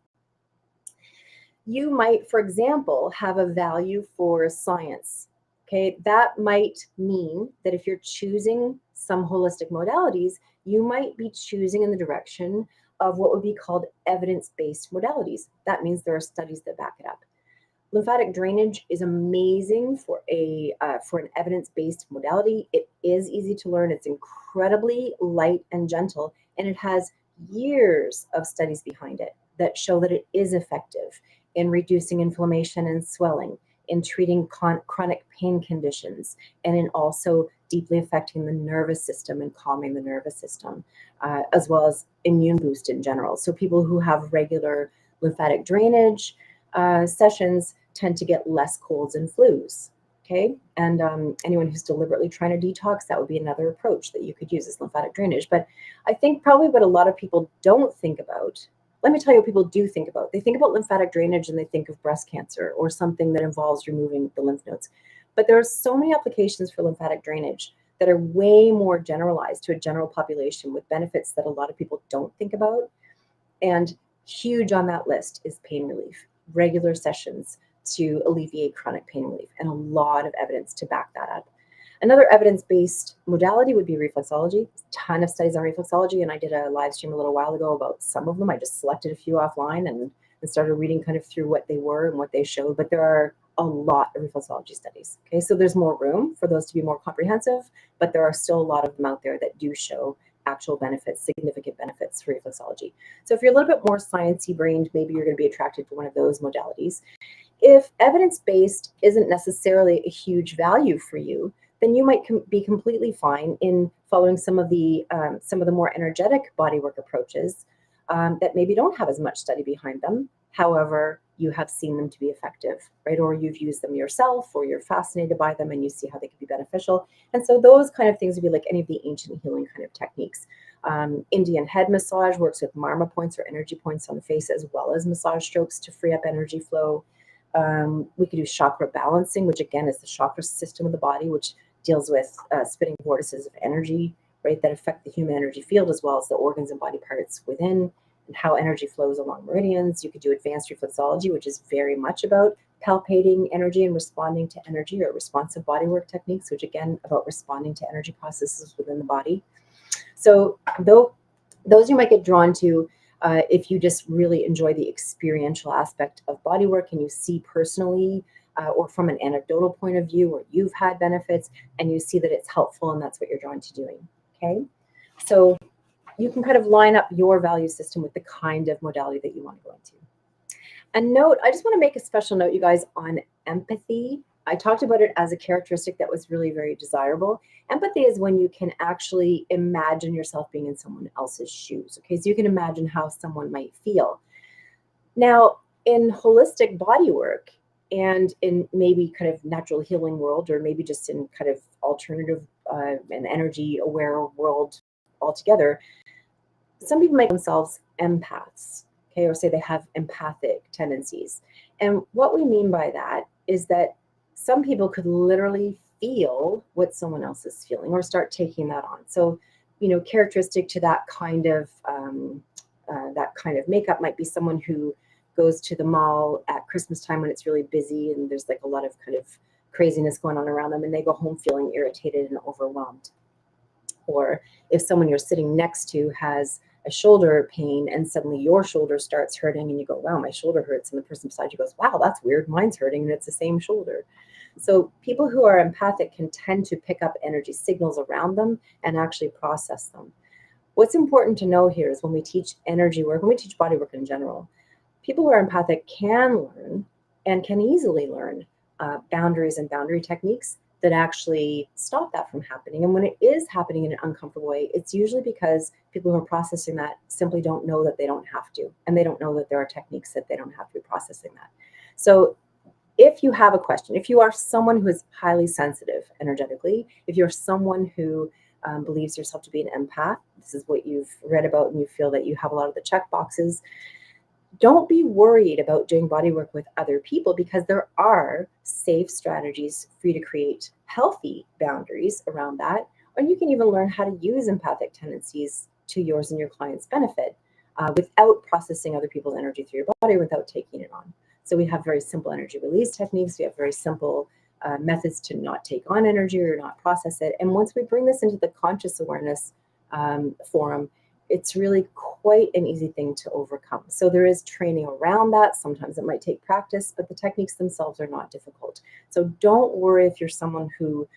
You might, for example, have a value for science. Okay, that might mean that if you're choosing some holistic modalities, you might be choosing in the direction of what would be called evidence-based modalities. That means there are studies that back it up. Lymphatic drainage is amazing for an evidence-based modality. It is easy to learn. It's incredibly light and gentle, and it has years of studies behind it that show that it is effective in reducing inflammation and swelling, in treating chronic pain conditions, and in also deeply affecting the nervous system and calming the nervous system, as well as immune boost in general. So people who have regular lymphatic drainage sessions tend to get less colds and flus. Okay, and anyone who's deliberately trying to detox, that would be another approach that you could use, is lymphatic drainage. But I think probably what a lot of people don't think about, let me tell you what people do think about. They think about lymphatic drainage and they think of breast cancer or something that involves removing the lymph nodes. But there are so many applications for lymphatic drainage that are way more generalized to a general population with benefits that a lot of people don't think about. And huge on that list is pain relief, regular sessions to alleviate chronic pain relief, and a lot of evidence to back that up. Another evidence-based modality would be reflexology. A ton of studies on reflexology, and I did a live stream a little while ago about some of them. I just selected a few offline and started reading kind of through what they were and what they showed, but there are a lot of reflexology studies. Okay, so there's more room for those to be more comprehensive, but there are still a lot of them out there that do show actual benefits, significant benefits for reflexology. So if you're a little bit more sciencey brained, maybe you're going to be attracted to one of those modalities. If evidence-based isn't necessarily a huge value for you, then you might be completely fine in following some of the more energetic bodywork approaches that maybe don't have as much study behind them. However, you have seen them to be effective, right? Or you've used them yourself, or you're fascinated by them and you see how they can be beneficial. And so those kind of things would be like any of the ancient healing kind of techniques. Indian head massage works with marma points or energy points on the face, as well as massage strokes to free up energy flow. We could do chakra balancing, which again is the chakra system of the body, which deals with spinning vortices of energy right, that affect the human energy field as well as the organs and body parts within, and how energy flows along meridians. You could do advanced reflexology, which is very much about palpating energy and responding to energy, or responsive bodywork techniques, which again about responding to energy processes within the body. So though those you might get drawn to if you just really enjoy the experiential aspect of bodywork and you see personally or from an anecdotal point of view, or you've had benefits and you see that it's helpful and that's what you're drawn to doing. Okay, so you can kind of line up your value system with the kind of modality that you want to go into. A note, I just want to make a special note, you guys, on empathy. I talked about it as a characteristic that was really very desirable. Empathy is when you can actually imagine yourself being in someone else's shoes. Okay, so you can imagine how someone might feel. Now, in holistic body work and in maybe kind of natural healing world, or maybe just in kind of alternative and energy aware world altogether, some people make themselves empaths, okay, or say they have empathic tendencies. And what we mean by that is that some people could literally feel what someone else is feeling or start taking that on. So, characteristic to that kind of makeup might be someone who goes to the mall at Christmas time when it's really busy and there's like a lot of kind of craziness going on around them, and they go home feeling irritated and overwhelmed. Or if someone you're sitting next to has a shoulder pain and suddenly your shoulder starts hurting and you go, wow, my shoulder hurts. And the person beside you goes, wow, that's weird. Mine's hurting and it's the same shoulder. So people who are empathic can tend to pick up energy signals around them and actually process them. What's important to know here is when we teach energy work, when we teach body work in general, people who are empathic can learn and can easily learn boundaries and boundary techniques that actually stop that from happening. And when it is happening in an uncomfortable way, it's usually because people who are processing that simply don't know that they don't have to. And they don't know that there are techniques that they don't have to be processing that. So if you have a question, if you are someone who is highly sensitive energetically, if you're someone who believes yourself to be an empath, this is what you've read about and you feel that you have a lot of the check boxes, don't be worried about doing body work with other people, because there are safe strategies for you to create healthy boundaries around that. And you can even learn how to use empathic tendencies to yours and your client's benefit without processing other people's energy through your body, without taking it on. So we have very simple energy release techniques. We have very simple methods to not take on energy or not process it. And once we bring this into the conscious awareness forum, it's really quite an easy thing to overcome. So there is training around that. Sometimes it might take practice, but the techniques themselves are not difficult. So don't worry if you're someone who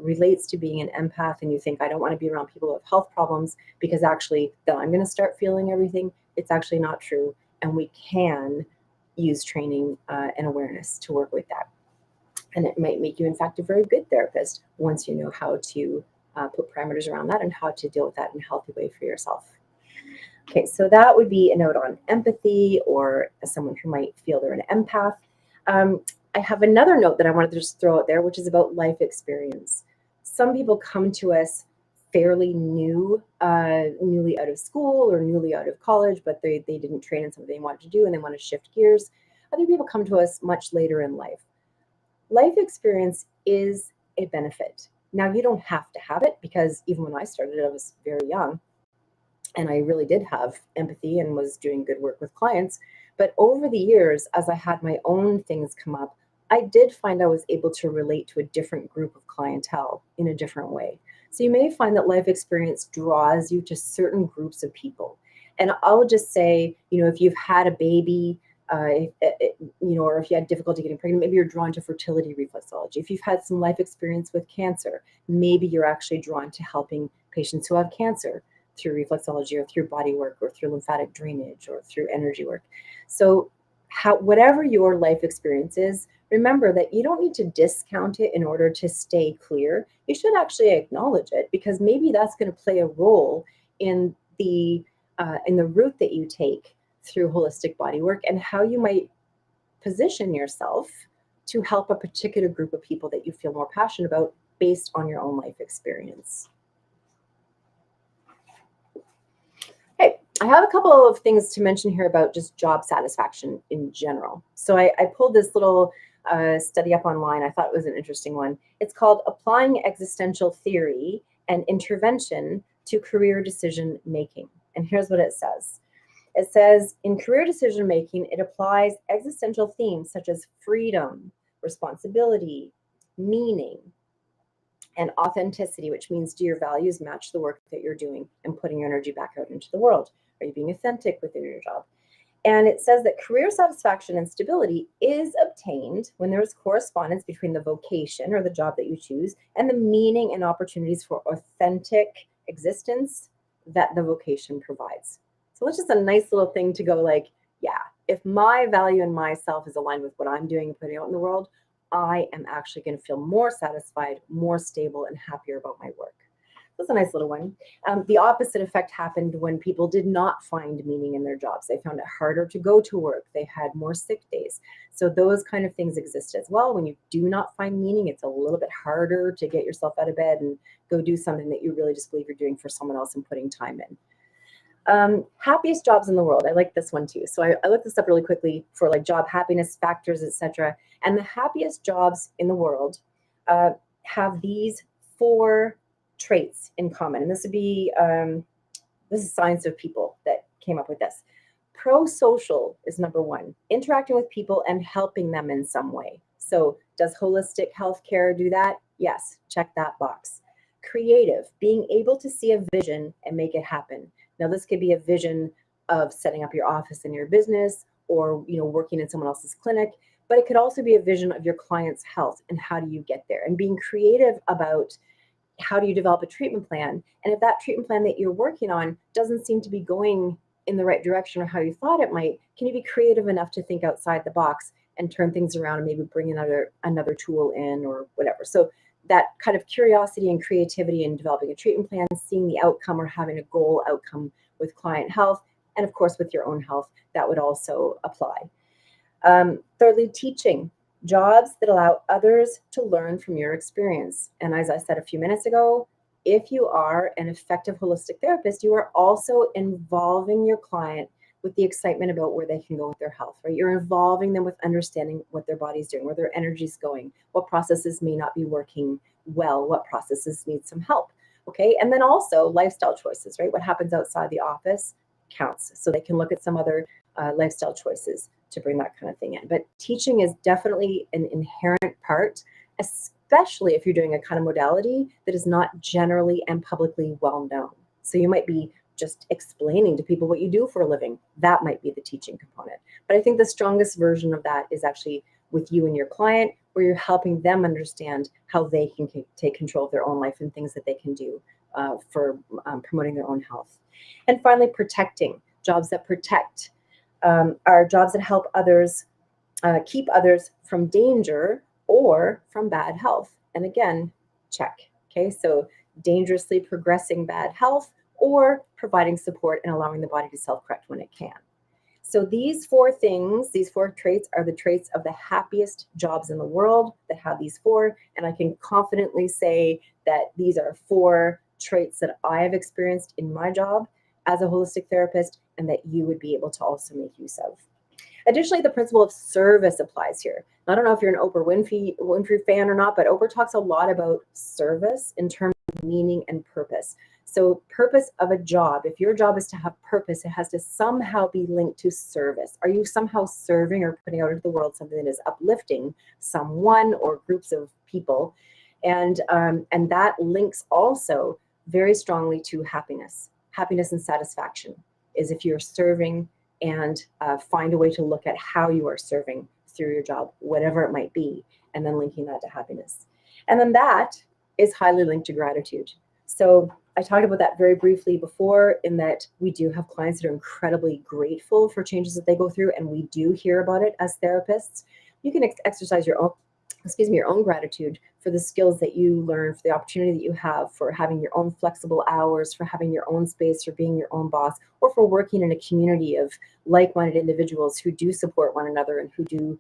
relates to being an empath and you think, I don't want to be around people who have health problems because actually then I'm going to start feeling everything. It's actually not true. And we can use training and awareness to work with that. And it might make you, in fact, a very good therapist once you know how to put parameters around that and how to deal with that in a healthy way for yourself. Okay, so that would be a note on empathy, or as someone who might feel they're an empath. I have another note that I wanted to just throw out there, which is about life experience. Some people come to us fairly new, newly out of school or newly out of college, but they didn't train in something they wanted to do and they want to shift gears. Other people come to us much later in life. Life experience is a benefit. Now, you don't have to have it, because even when I started, I was very young. And I really did have empathy and was doing good work with clients. But over the years, as I had my own things come up, I did find I was able to relate to a different group of clientele in a different way. So you may find that life experience draws you to certain groups of people. And I'll just say, if you've had a baby, or if you had difficulty getting pregnant, maybe you're drawn to fertility reflexology. If you've had some life experience with cancer, maybe you're actually drawn to helping patients who have cancer through reflexology or through body work or through lymphatic drainage or through energy work. So whatever your life experience is, remember that you don't need to discount it in order to stay clear. You should actually acknowledge it, because maybe that's going to play a role in the route that you take through holistic body work and how you might position yourself to help a particular group of people that you feel more passionate about based on your own life experience. Okay, I have a couple of things to mention here about just job satisfaction in general. So I pulled this little study up online. I thought it was an interesting one. It's called Applying Existential Theory and Intervention to career decision making. And here's what it says. It says, in career decision making, it applies existential themes such as freedom, responsibility, meaning, and authenticity, which means do your values match the work that you're doing and putting your energy back out into the world? Are you being authentic within your job? And it says that career satisfaction and stability is obtained when there is correspondence between the vocation or the job that you choose and the meaning and opportunities for authentic existence that the vocation provides. So it's just a nice little thing to go like, yeah, if my value and myself is aligned with what I'm doing and putting out in the world, I am actually going to feel more satisfied, more stable, and happier about my work. That's a nice little one. The opposite effect happened when people did not find meaning in their jobs. They found it harder to go to work. They had more sick days. So those kind of things exist as well. When you do not find meaning, it's a little bit harder to get yourself out of bed and go do something that you really just believe you're doing for someone else and putting time in. Happiest jobs in the world. I like this one too. So I looked this up really quickly for like job happiness factors, etc. And the happiest jobs in the world have these 4 traits in common. And this would be, this is Science of People that came up with this. Pro-social is number 1, interacting with people and helping them in some way. So does holistic healthcare do that? Yes, check that box. Creative, being able to see a vision and make it happen. Now, this could be a vision of setting up your office in your business or, working in someone else's clinic, but it could also be a vision of your client's health and how do you get there, and being creative about how do you develop a treatment plan. And if that treatment plan that you're working on doesn't seem to be going in the right direction or how you thought it might, can you be creative enough to think outside the box and turn things around and maybe bring another tool in or whatever. So that kind of curiosity and creativity in developing a treatment plan, seeing the outcome or having a goal outcome with client health, and of course with your own health, that would also apply. Thirdly, teaching. Jobs that allow others to learn from your experience. And as I said a few minutes ago, if you are an effective holistic therapist, you are also involving your client with the excitement about where they can go with their health, right? You're involving them with understanding what their body's doing, where their energy's going, what processes may not be working well, what processes need some help, okay? And then also lifestyle choices, right? What happens outside the office counts. So they can look at some other lifestyle choices to bring that kind of thing in. But teaching is definitely an inherent part, especially if you're doing a kind of modality that is not generally and publicly well known. So you might be just explaining to people what you do for a living. That might be the teaching component. But I think the strongest version of that is actually with you and your client, where you're helping them understand how they can take control of their own life and things that they can do for promoting their own health. And finally, protecting. Jobs that protect are jobs that help others, keep others from danger or from bad health. And again, check. Okay, so dangerously progressing bad health or providing support and allowing the body to self-correct when it can. So these 4 things, these 4 traits are the traits of the happiest jobs in the world that have these 4. And I can confidently say that these are 4 traits that I have experienced in my job as a holistic therapist and that you would be able to also make use of. Additionally, the principle of service applies here. I don't know if you're an Oprah Winfrey fan or not, but Oprah talks a lot about service in terms of meaning and purpose. So purpose of a job, if your job is to have purpose, it has to somehow be linked to service. Are you somehow serving or putting out into the world something that is uplifting someone or groups of people? And that links also very strongly to happiness. Happiness and satisfaction is if you're serving and find a way to look at how you are serving through your job, whatever it might be, and then linking that to happiness. And then that is highly linked to gratitude. So I talked about that very briefly before, in that we do have clients that are incredibly grateful for changes that they go through, and we do hear about it as therapists. You can exercise your own gratitude for the skills that you learn, for the opportunity that you have, for having your own flexible hours, for having your own space, for being your own boss, or for working in a community of like-minded individuals who do support one another and who do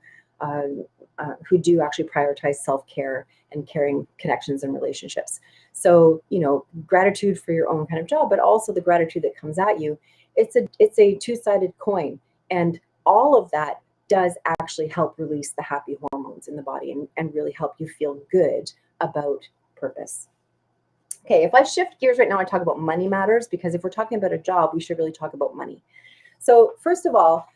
actually prioritize self-care and caring connections and relationships. So, gratitude for your own kind of job, but also the gratitude that comes at you. It's a two-sided coin, and all of that does actually help release the happy hormones in the body and really help you feel good about purpose. Okay, if I shift gears right now and talk about money matters, because if we're talking about a job, we should really talk about money. So first of all,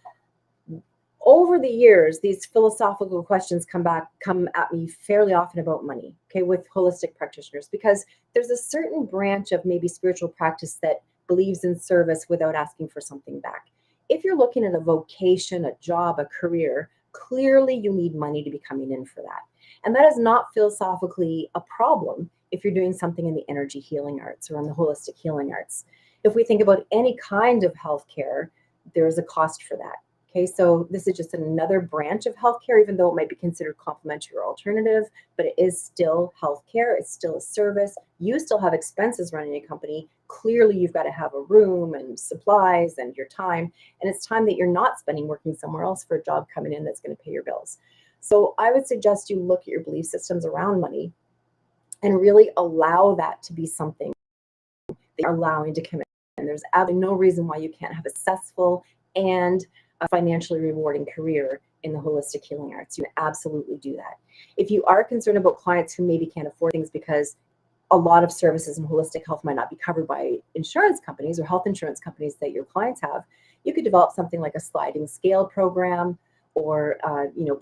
over the years, these philosophical questions come at me fairly often about money, okay, with holistic practitioners, because there's a certain branch of maybe spiritual practice that believes in service without asking for something back. If you're looking at a vocation, a job, a career, clearly you need money to be coming in for that. And that is not philosophically a problem if you're doing something in the energy healing arts or in the holistic healing arts. If we think about any kind of healthcare, there is a cost for that. Okay, so this is just another branch of healthcare, even though it might be considered complementary or alternative, but it is still healthcare. It's still a service. You still have expenses running a company. Clearly, you've got to have a room and supplies and your time. And it's time that you're not spending working somewhere else for a job coming in that's going to pay your bills. So I would suggest you look at your belief systems around money and really allow that to be something that you're allowing to come in. And there's absolutely no reason why you can't have a successful and a financially rewarding career in the holistic healing arts. You can absolutely do that. If you are concerned about clients who maybe can't afford things because a lot of services in holistic health might not be covered by insurance companies or health insurance companies that your clients have, you could develop something like a sliding scale program, or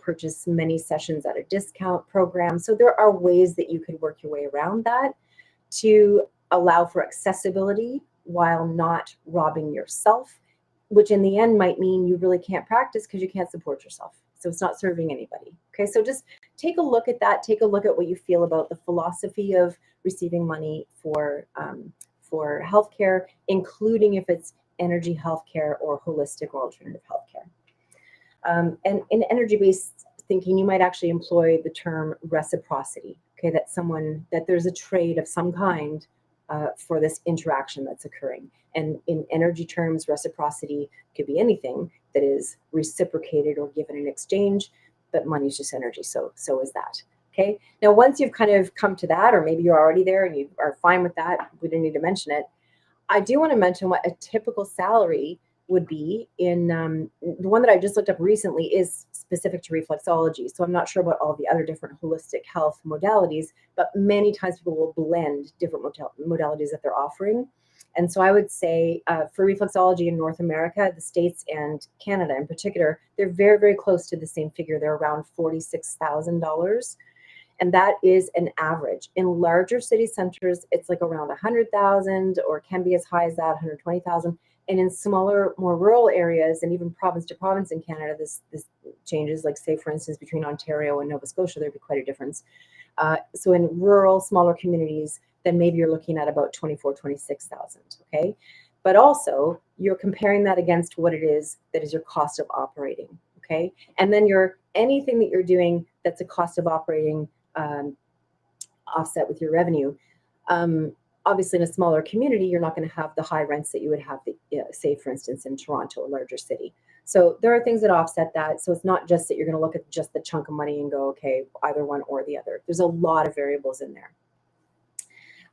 purchase many sessions at a discount program. So there are ways that you could work your way around that to allow for accessibility while not robbing yourself, which in the end might mean you really can't practice because you can't support yourself. So it's not serving anybody. Okay, so just take a look at that. Take a look at what you feel about the philosophy of receiving money for healthcare, including if it's energy healthcare or holistic or alternative healthcare. And in energy-based thinking, you might actually employ the term reciprocity. Okay, that there's a trade of some kind for this interaction that's occurring. And in energy terms, reciprocity could be anything that is reciprocated or given in exchange, but money is just energy, so is that. Okay, now once you've kind of come to that, or maybe you're already there and you are fine with that, we didn't need to mention it. I do want to mention what a typical salary would be in the one that I just looked up recently is specific to reflexology. So I'm not sure about all the other different holistic health modalities, but many times people will blend different modalities that they're offering. And so I would say for reflexology in North America, the States and Canada in particular, they're very, very close to the same figure. They're around $46,000. And that is an average. In larger city centers, it's like around 100,000 or can be as high as that, 120,000. And in smaller, more rural areas, and even province to province in Canada, this changes. Like, say, for instance, between Ontario and Nova Scotia, there'd be quite a difference. So in rural, smaller communities, then maybe you're looking at about 24, 26,000, okay? But also, you're comparing that against what it is that is your cost of operating, okay? And then anything that you're doing that's a cost of operating offset with your revenue. Obviously, in a smaller community, you're not going to have the high rents that you would have, say, for instance, in Toronto, a larger city. So there are things that offset that. So it's not just that you're going to look at just the chunk of money and go, okay, either one or the other. There's a lot of variables in there.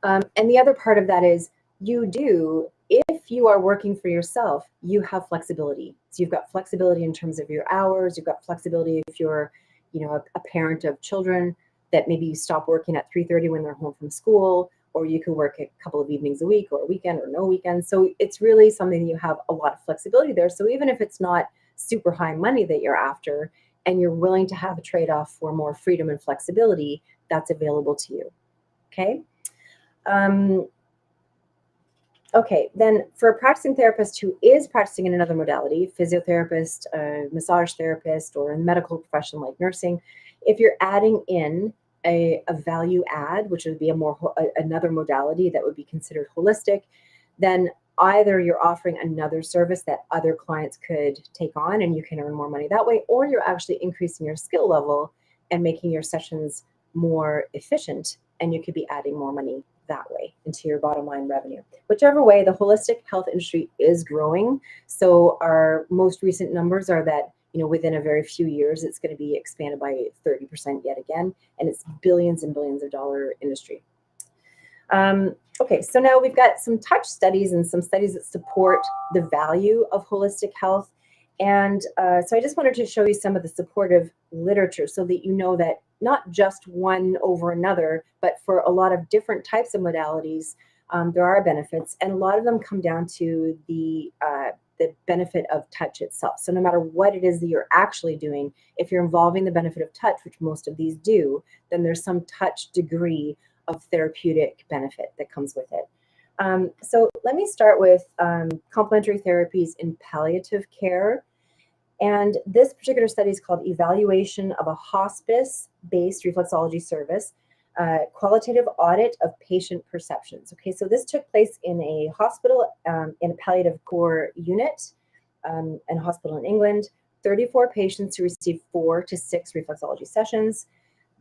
And the other part of that is if you are working for yourself, you have flexibility. So you've got flexibility in terms of your hours. You've got flexibility if you're, a parent of children, that maybe you stop working at 3:30 when they're home from school, or you can work a couple of evenings a week or a weekend or no weekend. So it's really something you have a lot of flexibility there. So even if it's not super high money that you're after and you're willing to have a trade-off for more freedom and flexibility, that's available to you. Okay. Okay, then for a practicing therapist who is practicing in another modality, physiotherapist, massage therapist, or a medical profession like nursing, if you're adding in a value add, which would be another modality that would be considered holistic, then either you're offering another service that other clients could take on and you can earn more money that way, or you're actually increasing your skill level and making your sessions more efficient, and you could be adding more money that way into your bottom line revenue. Whichever way, the holistic health industry is growing. So our most recent numbers are that, within a very few years, it's going to be expanded by 30% yet again, and it's billions and billions of dollar industry. Okay, so now we've got some touch studies and some studies that support the value of holistic health. And so I just wanted to show you some of the supportive literature so that you know that not just one over another, but for a lot of different types of modalities, there are benefits, and a lot of them come down to the benefit of touch itself. So no matter what it is that you're actually doing, if you're involving the benefit of touch, which most of these do, then there's some touch degree of therapeutic benefit that comes with it. So let me start with complementary therapies in palliative care. And this particular study is called Evaluation of a Hospice-Based Reflexology Service, Qualitative Audit of Patient Perceptions. Okay, so this took place in a hospital, in a palliative care unit, in a hospital in England. 34 patients who received 4 to 6 reflexology sessions.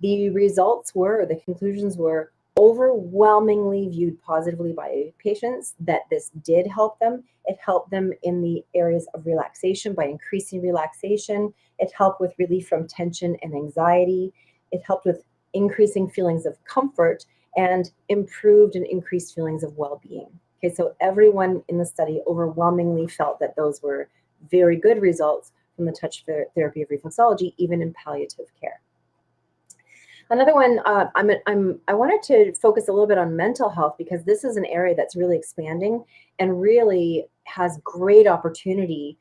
The results were, or the conclusions were, overwhelmingly viewed positively by patients that this did help them. It helped them in the areas of relaxation by increasing relaxation. It helped with relief from tension and anxiety. It helped with increasing feelings of comfort and improved and increased feelings of well-being. Okay, so everyone in the study overwhelmingly felt that those were very good results from the touch therapy of reflexology, even in palliative care. Another one, I wanted to focus a little bit on mental health, because this is an area that's really expanding and really has great opportunity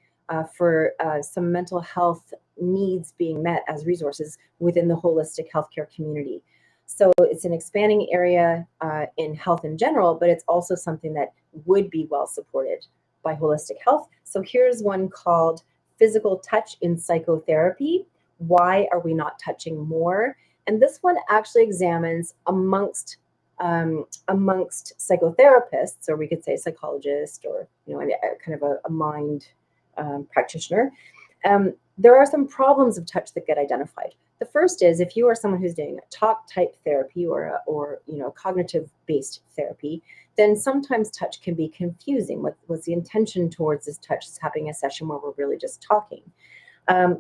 for some mental health needs being met as resources within the holistic healthcare community. So it's an expanding area in health in general, but it's also something that would be well supported by holistic health. So here's one called Physical Touch in Psychotherapy. Why are we not touching more? And this one actually examines amongst psychotherapists, or we could say psychologists, or kind of a mind practitioner. There are some problems of touch that get identified. The first is, if you are someone who's doing talk type therapy or cognitive based therapy, then sometimes touch can be confusing. What's the intention towards this touch? Is happening a session where we're really just talking.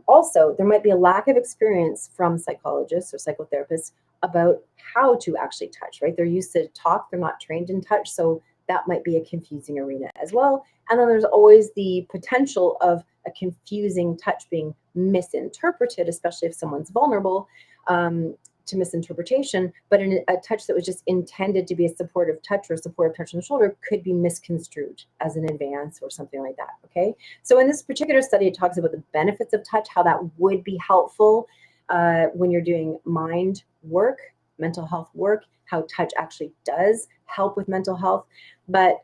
Also, there might be a lack of experience from psychologists or psychotherapists about how to actually touch, right? They're used to talk, they're not trained in touch, so that might be a confusing arena as well. And then there's always the potential of a confusing touch being misinterpreted, especially if someone's vulnerable to misinterpretation, but in a touch that was just intended to be a supportive touch or a supportive touch on the shoulder could be misconstrued as an advance or something like that, okay? So in this particular study, it talks about the benefits of touch, how that would be helpful when you're doing mind work, mental health work, how touch actually does help with mental health, but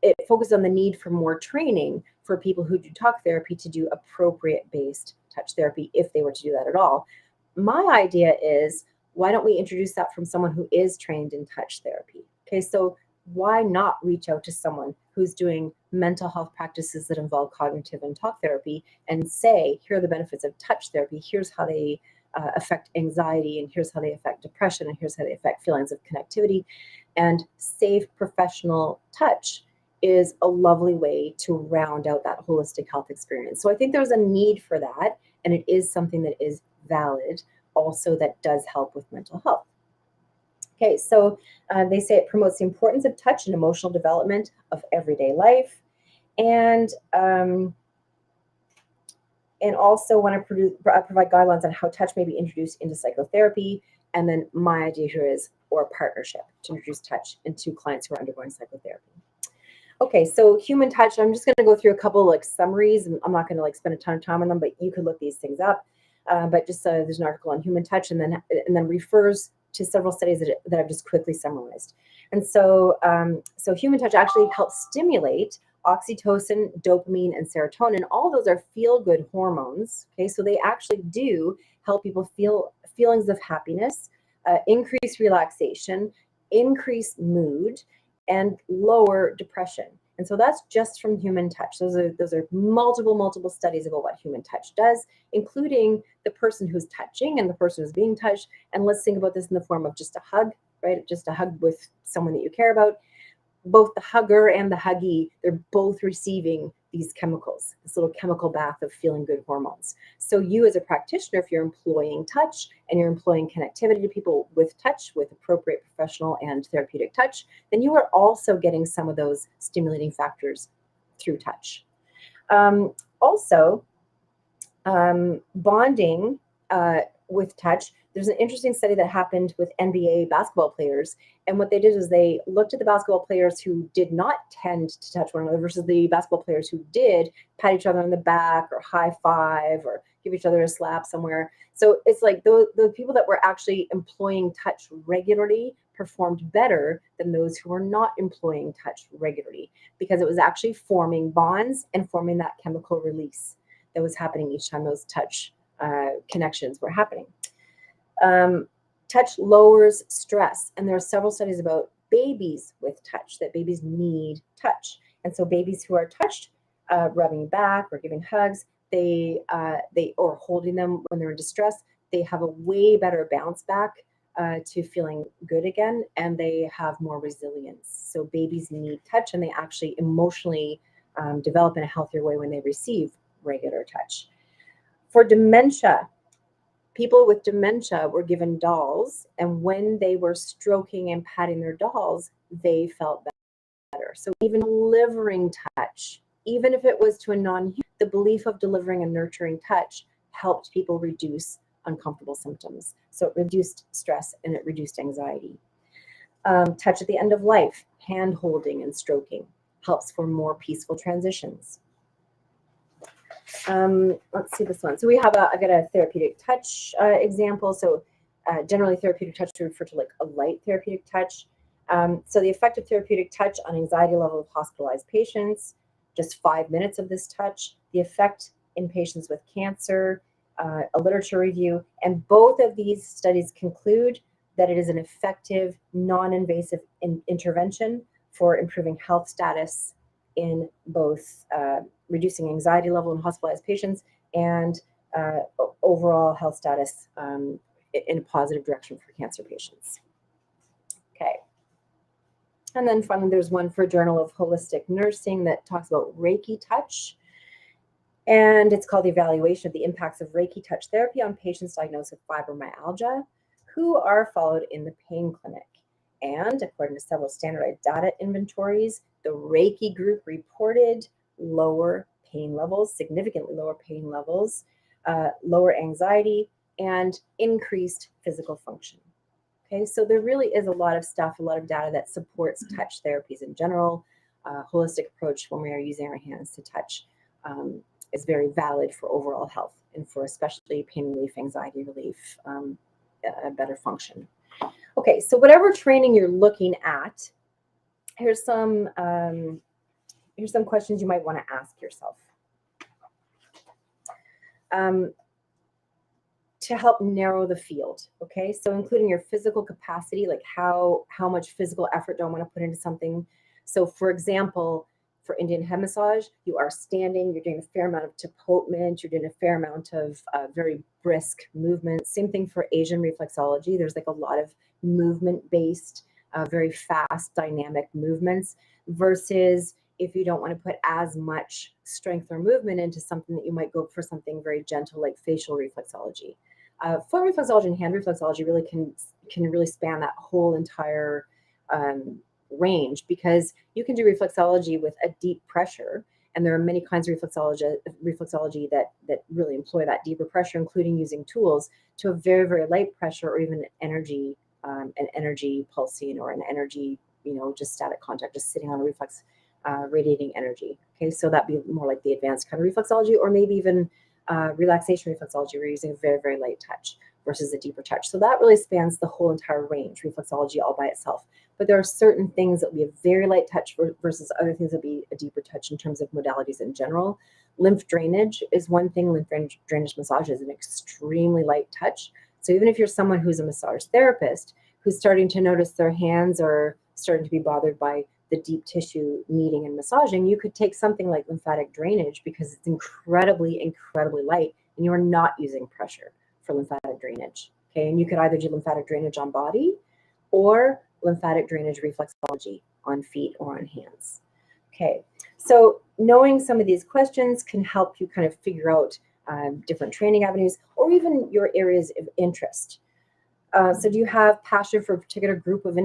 it focuses on the need for more training for people who do talk therapy to do appropriate based touch therapy, if they were to do that at all. My idea is, why don't we introduce that from someone who is trained in touch therapy? Okay, so why not reach out to someone who's doing mental health practices that involve cognitive and talk therapy and say, here are the benefits of touch therapy, here's how they affect anxiety, and here's how they affect depression, and here's how they affect feelings of connectivity. And safe professional touch is a lovely way to round out that holistic health experience. So I think there's a need for that, and it is something that is valid, also that does help with mental health. Okay, so they say it promotes the importance of touch and emotional development of everyday life, and also want to provide guidelines on how touch may be introduced into psychotherapy. And then my idea here is, or a partnership to introduce touch into clients who are undergoing psychotherapy. Okay, so human touch, I'm just going to go through a couple summaries, and I'm not going to spend a ton of time on them, but you could look these things up. But just there's an article on human touch, and then refers to several studies that I've just quickly summarized. And so human touch actually helps stimulate oxytocin, dopamine, and serotonin. All those are feel-good hormones. Okay, so they actually do help people feel feelings of happiness, increase relaxation, increase mood, and lower depression. And so that's just from human touch. Those are multiple studies about what human touch does, including the person who's touching and the person who's being touched. And let's think about this in the form of just a hug, right? Just a hug with someone that you care about. Both the hugger and the huggee, they're both receiving these chemicals, this little chemical bath of feeling good hormones. So you as a practitioner, if you're employing touch and you're employing connectivity to people with touch, with appropriate professional and therapeutic touch, then you are also getting some of those stimulating factors through touch. Also, bonding with touch there's an interesting study that happened with NBA basketball players. And what they did is they looked at the basketball players who did not tend to touch one another versus the basketball players who did pat each other on the back or high five or give each other a slap somewhere. So it's like the people that were actually employing touch regularly performed better than those who were not employing touch regularly, because it was actually forming bonds and forming that chemical release that was happening each time those touch connections were happening. Touch lowers stress, and there are several studies about babies with touch, that babies need touch. And so babies who are touched, rubbing back or giving hugs, they or holding them when they're in distress, they have a way better bounce back to feeling good again, and they have more resilience. So babies need touch, and they actually emotionally develop in a healthier way when they receive regular touch. For dementia, people with dementia were given dolls, and when they were stroking and patting their dolls, they felt better. So even delivering touch, even if it was to a non-human, the belief of delivering a nurturing touch helped people reduce uncomfortable symptoms. So it reduced stress and it reduced anxiety. Touch at the end of life, hand holding and stroking, helps for more peaceful transitions. Let's see this one. So we have I've got a therapeutic touch example. So generally therapeutic touch to refer to like a light therapeutic touch. So the effect of therapeutic touch on anxiety level of hospitalized patients, just 5 minutes of this touch. The effect in patients with cancer, a literature review, and both of these studies conclude that it is an effective, non-invasive intervention for improving health status in both reducing anxiety level in hospitalized patients and overall health status in a positive direction for cancer patients. Okay. And then finally, there's one for Journal of Holistic Nursing that talks about Reiki touch. And it's called the Evaluation of the Impacts of Reiki Touch Therapy on Patients Diagnosed with Fibromyalgia who are followed in the pain clinic. And according to several standardized data inventories, the Reiki group reported lower pain levels, significantly lower pain levels, lower anxiety, and increased physical function. Okay, so there really is a lot of stuff, a lot of data that supports touch therapies in general. Holistic approach when we are using our hands to touch is very valid for overall health and for especially pain relief, anxiety relief, better function. Okay, so whatever training you're looking at, here's some questions you might want to ask yourself to help narrow the field. Okay, so including your physical capacity, like how much physical effort do I want to put into something. So for example, for Indian head massage, you are standing, you're doing a fair amount of tapotment, you're doing a fair amount of very brisk movement. Same thing for Asian reflexology. There's like a lot of movement-based, very fast, dynamic movements, versus if you don't want to put as much strength or movement into something, that you might go for something very gentle like facial reflexology. Foot reflexology and hand reflexology really can really span that whole entire range, because you can do reflexology with a deep pressure, and there are many kinds of reflexology that really employ that deeper pressure, including using tools, to a very, very light pressure, or even an energy pulsing, or an energy, just static contact, just sitting on a reflex, radiating energy. Okay, so that'd be more like the advanced kind of reflexology, or maybe even relaxation reflexology. We're using a very, very light touch versus a deeper touch. So that really spans the whole entire range, reflexology all by itself. But there are certain things that will be a very light touch versus other things that be a deeper touch in terms of modalities in general. Lymph drainage is one thing. Lymph drainage massage is an extremely light touch. So even if you're someone who's a massage therapist who's starting to notice their hands are starting to be bothered by the deep tissue kneading and massaging, you could take something like lymphatic drainage, because it's incredibly, incredibly light, and you're not using pressure for lymphatic drainage. Okay, and you could either do lymphatic drainage on body or lymphatic drainage reflexology on feet or on hands. Okay, so knowing some of these questions can help you kind of figure out different training avenues, or even your areas of interest. So do you have passion for a particular group of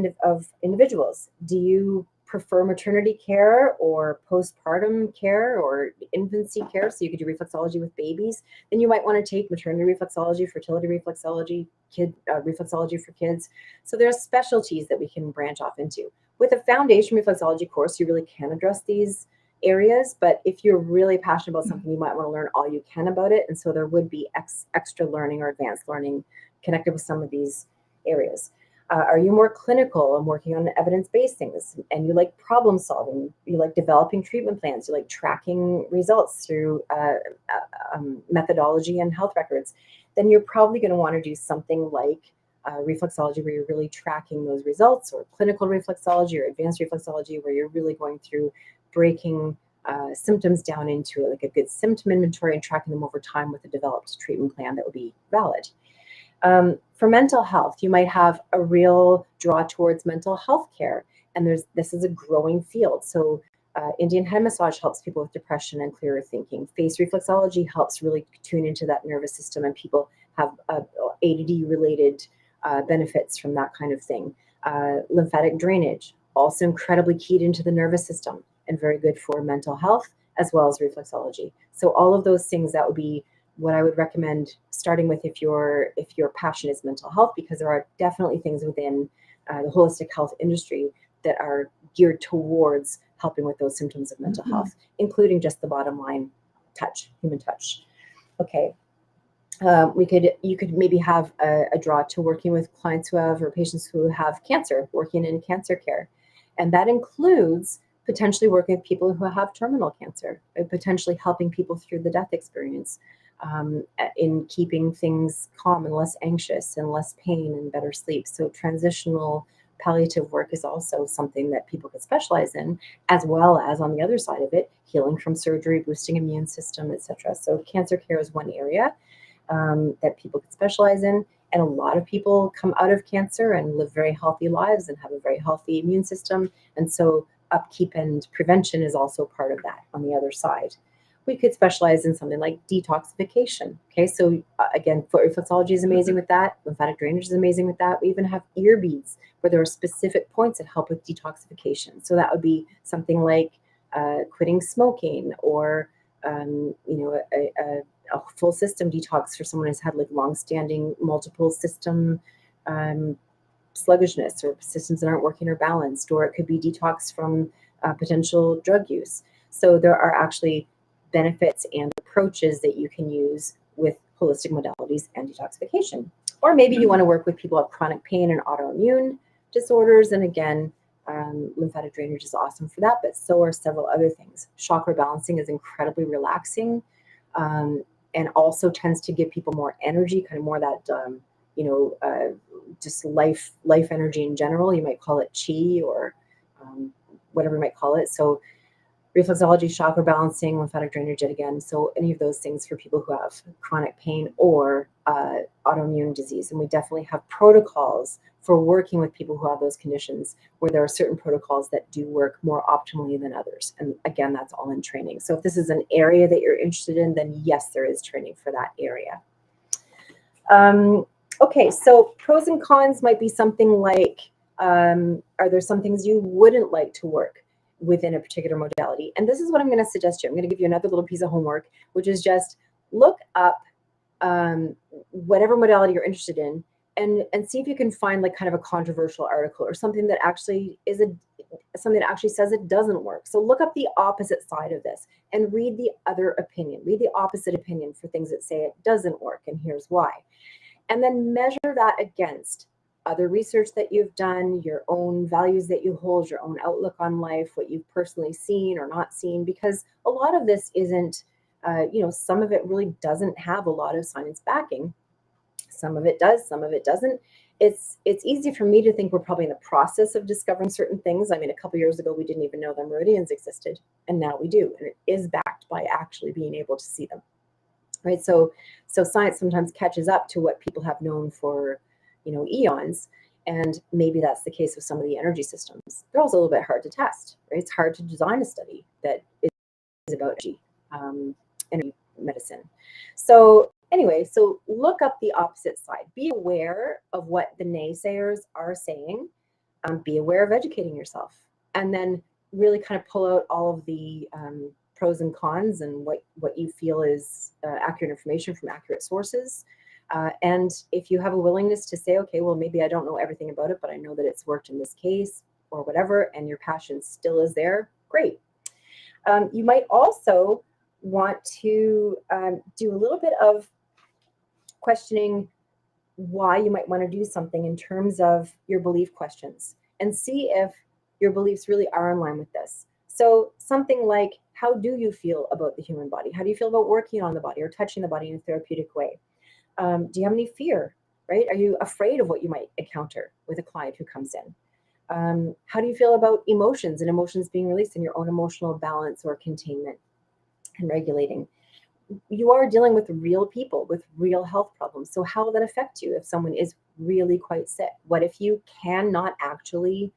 individuals? Do you prefer maternity care or postpartum care or infancy care, so you could do reflexology with babies, then you might want to take maternity reflexology, fertility reflexology, reflexology for kids. So there's specialties that we can branch off into. With a foundation reflexology course, you really can address these areas, but if you're really passionate about something, you might want to learn all you can about it. And so there would be extra learning or advanced learning connected with some of these areas. Are you more clinical and working on evidence-based things, and you like problem solving, you like developing treatment plans, you like tracking results through methodology and health records, then you're probably going to want to do something like reflexology, where you're really tracking those results, or clinical reflexology or advanced reflexology, where you're really going through breaking symptoms down into like a good symptom inventory and tracking them over time with a developed treatment plan that would be valid. For mental health, you might have a real draw towards mental health care, and this is a growing field. So Indian head massage helps people with depression and clearer thinking. Face reflexology helps really tune into that nervous system, and people have ADD-related benefits from that kind of thing. Lymphatic drainage, also incredibly keyed into the nervous system and very good for mental health, as well as reflexology. So all of those things, that would be what I would recommend starting with if your passion is mental health, because there are definitely things within the holistic health industry that are geared towards helping with those symptoms of mental health, including just the bottom line, touch, human touch. Okay. You could maybe have a draw to working with clients who have, or patients who have cancer, working in cancer care. And that includes potentially working with people who have terminal cancer, potentially helping people through the death experience, in keeping things calm and less anxious and less pain and better sleep. So transitional palliative work is also something that people could specialize in, as well as, on the other side of it, healing from surgery, boosting immune system, etc. So cancer care is one area that people could specialize in. And a lot of people come out of cancer and live very healthy lives and have a very healthy immune system. And so upkeep and prevention is also part of that on the other side. We could specialize in something like detoxification. Okay, so again, foot reflexology is amazing with that. Lymphatic drainage is amazing with that. We even have ear beads where there are specific points that help with detoxification. So that would be something like quitting smoking, or a full system detox for someone who's had like long-standing multiple system sluggishness, or systems that aren't working or balanced, or it could be detox from potential drug use. So there are actually benefits and approaches that you can use with holistic modalities and detoxification. Or maybe you want to work with people who have chronic pain and autoimmune disorders, and again, lymphatic drainage is awesome for that, but so are several other things. Chakra balancing is incredibly relaxing, and also tends to give people more energy, kind of more that just life energy in general. You might call it chi, or whatever you might call it. So reflexology, chakra balancing, lymphatic drainage, again. So any of those things for people who have chronic pain or autoimmune disease. And we definitely have protocols for working with people who have those conditions, where there are certain protocols that do work more optimally than others. And again, that's all in training. So if this is an area that you're interested in, then yes, there is training for that area. Okay, so pros and cons might be something like, are there some things you wouldn't like to work within a particular modality? And this is what I'm going to suggest you. I'm going to give you another little piece of homework, which is just look up whatever modality you're interested in, and see if you can find like kind of a controversial article, or something that actually is something that actually says it doesn't work. So look up the opposite side of this and read the other opinion, read the opposite opinion for things that say it doesn't work, and here's why. And then measure that against other research that you've done, your own values that you hold, your own outlook on life, what you've personally seen or not seen, because a lot of this isn't, some of it really doesn't have a lot of science backing. Some of it does, some of it doesn't. It's easy for me to think we're probably in the process of discovering certain things. I mean, a couple years ago, we didn't even know that meridians existed, and now we do. And it is backed by actually being able to see them, right? So science sometimes catches up to what people have known for, eons. And maybe that's the case with some of the energy systems. They're also a little bit hard to test, right? It's hard to design a study that is about energy medicine. So anyway, so look up the opposite side. Be aware of what the naysayers are saying. Be aware of educating yourself. and then really kind of pull out all of the pros and cons and what you feel is accurate information from accurate sources. And if you have a willingness to say, okay, well, maybe I don't know everything about it, but I know that it's worked in this case or whatever, and your passion still is there, great. You might also want to do a little bit of questioning why you might want to do something in terms of your belief questions, and see if your beliefs really are in line with this. So something like, how do you feel about the human body? How do you feel about working on the body or touching the body in a therapeutic way? Do you have any fear, right? Are you afraid of what you might encounter with a client who comes in? How do you feel about emotions and emotions being released in your own emotional balance or containment and regulating? You are dealing with real people with real health problems. So how will that affect you if someone is really quite sick? What if you cannot actually,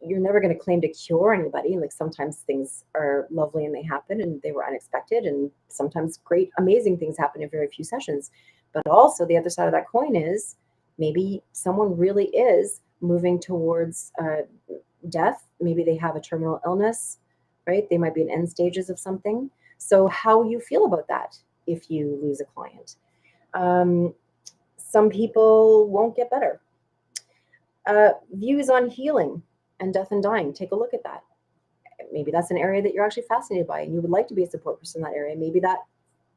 you're never going to claim to cure anybody. Like sometimes things are lovely and they happen and they were unexpected. And sometimes great, amazing things happen in very few sessions. But also the other side of that coin is maybe someone really is moving towards death. Maybe they have a terminal illness, right? They might be in end stages of something. So how you feel about that if you lose a client. Some people won't get better. Views on healing and death and dying, take a look at that. Maybe that's an area that you're actually fascinated by and you would like to be a support person in that area. Maybe that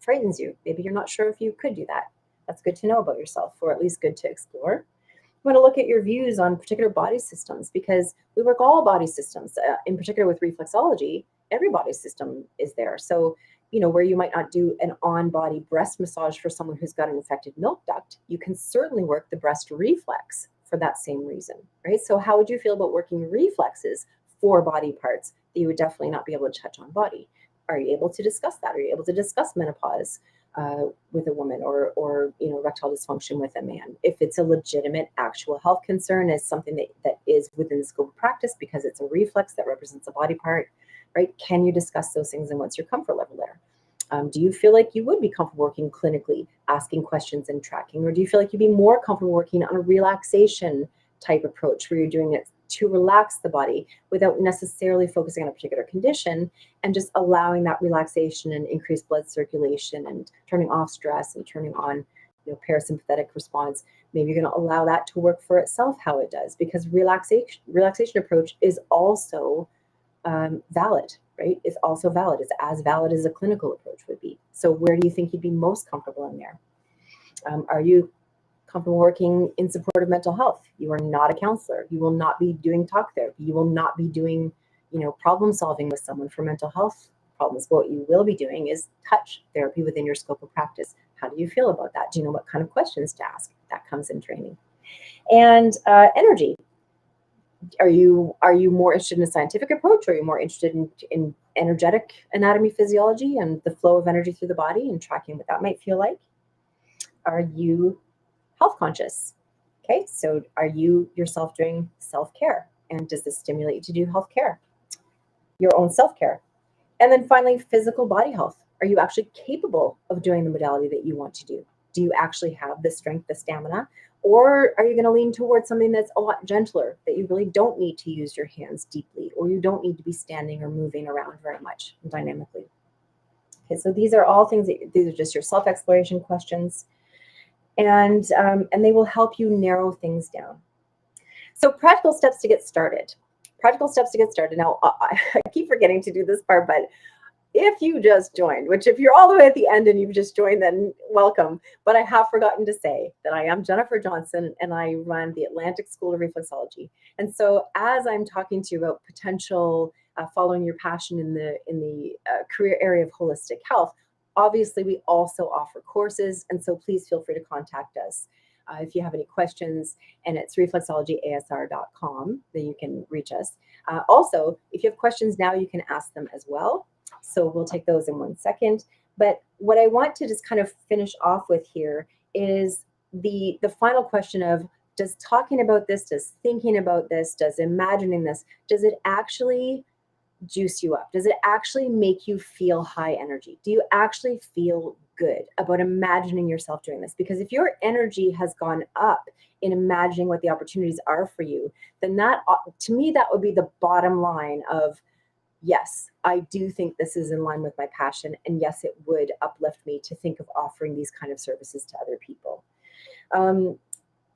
frightens you. Maybe you're not sure if you could do that. That's good to know about yourself, or at least good to explore. You want to look at your views on particular body systems, because we work all body systems, in particular with reflexology. Every body system is there. So, where you might not do an on-body breast massage for someone who's got an infected milk duct, you can certainly work the breast reflex for that same reason, right? So how would you feel about working reflexes for body parts that you would definitely not be able to touch on body? Are you able to discuss that? Are you able to discuss menopause with a woman, or erectile dysfunction with a man? If it's a legitimate actual health concern, as something that is within the scope of practice because it's a reflex that represents a body part, right? Can you discuss those things, and what's your comfort level there? Do you feel like you would be comfortable working clinically, asking questions and tracking? Or do you feel like you'd be more comfortable working on a relaxation type approach where you're doing it to relax the body without necessarily focusing on a particular condition, and just allowing that relaxation and increased blood circulation and turning off stress and turning on parasympathetic response? Maybe you're going to allow that to work for itself how it does, because relaxation approach is also valid, right? It's also valid. It's as valid as a clinical approach would be. So where do you think you'd be most comfortable in there? Are you comfortable working in support of mental health? You are not a counselor. You will not be doing talk therapy. You will not be doing, problem solving with someone for mental health problems. What you will be doing is touch therapy within your scope of practice. How do you feel about that? Do you know what kind of questions to ask? That comes in training. And energy. Are you more interested in a scientific approach, or are you more interested in energetic anatomy, physiology, and the flow of energy through the body and tracking what that might feel like? Are you health conscious? Okay, so are you yourself doing self-care? And does this stimulate you to do health care, your own self-care? And then finally, physical body health. Are you actually capable of doing the modality that you want to do? Do you actually have the strength, the stamina? Or are you going to lean towards something that's a lot gentler, that you really don't need to use your hands deeply, or you don't need to be standing or moving around very much dynamically? Okay, so these are all things these are just your self-exploration questions, and they will help you narrow things down. So practical steps to get started. Practical steps to get started. Now, I keep forgetting to do this part, but if you just joined, which if you're all the way at the end and you've just joined, then welcome. But I have forgotten to say that I am Jennifer Johnson and I run the Atlantic School of Reflexology. And so as I'm talking to you about potential following your passion in the career area of holistic health, obviously we also offer courses. And so please feel free to contact us if you have any questions. And it's reflexologyasr.com that you can reach us. Also, if you have questions now, you can ask them as well. So we'll take those in 1 second. But what I want to just kind of finish off with here is the final question of, does talking about this, does thinking about this, does imagining this, does it actually juice you up? Does it actually make you feel high energy? Do you actually feel good about imagining yourself doing this, because if your energy has gone up in imagining what the opportunities are for you, then that, to me, that would be the bottom line of, yes, I do think this is in line with my passion, and yes, it would uplift me to think of offering these kind of services to other people.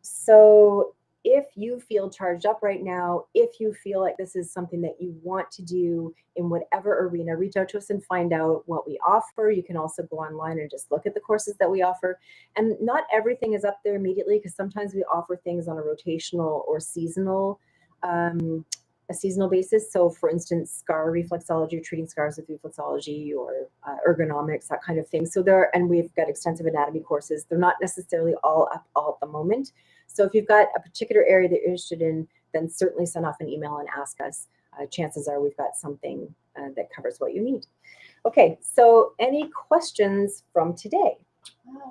So if you feel charged up right now, if you feel like this is something that you want to do in whatever arena, reach out to us and find out what we offer. You can also go online and just look at the courses that we offer. And not everything is up there immediately, because sometimes we offer things on a rotational or seasonal basis. So for instance, scar reflexology, treating scars with reflexology, or ergonomics, that kind of thing. So and we've got extensive anatomy courses. They're not necessarily all up all at the moment. So if you've got a particular area that you're interested in, then certainly send off an email and ask us. Chances are we've got something that covers what you need. Okay, so any questions from today?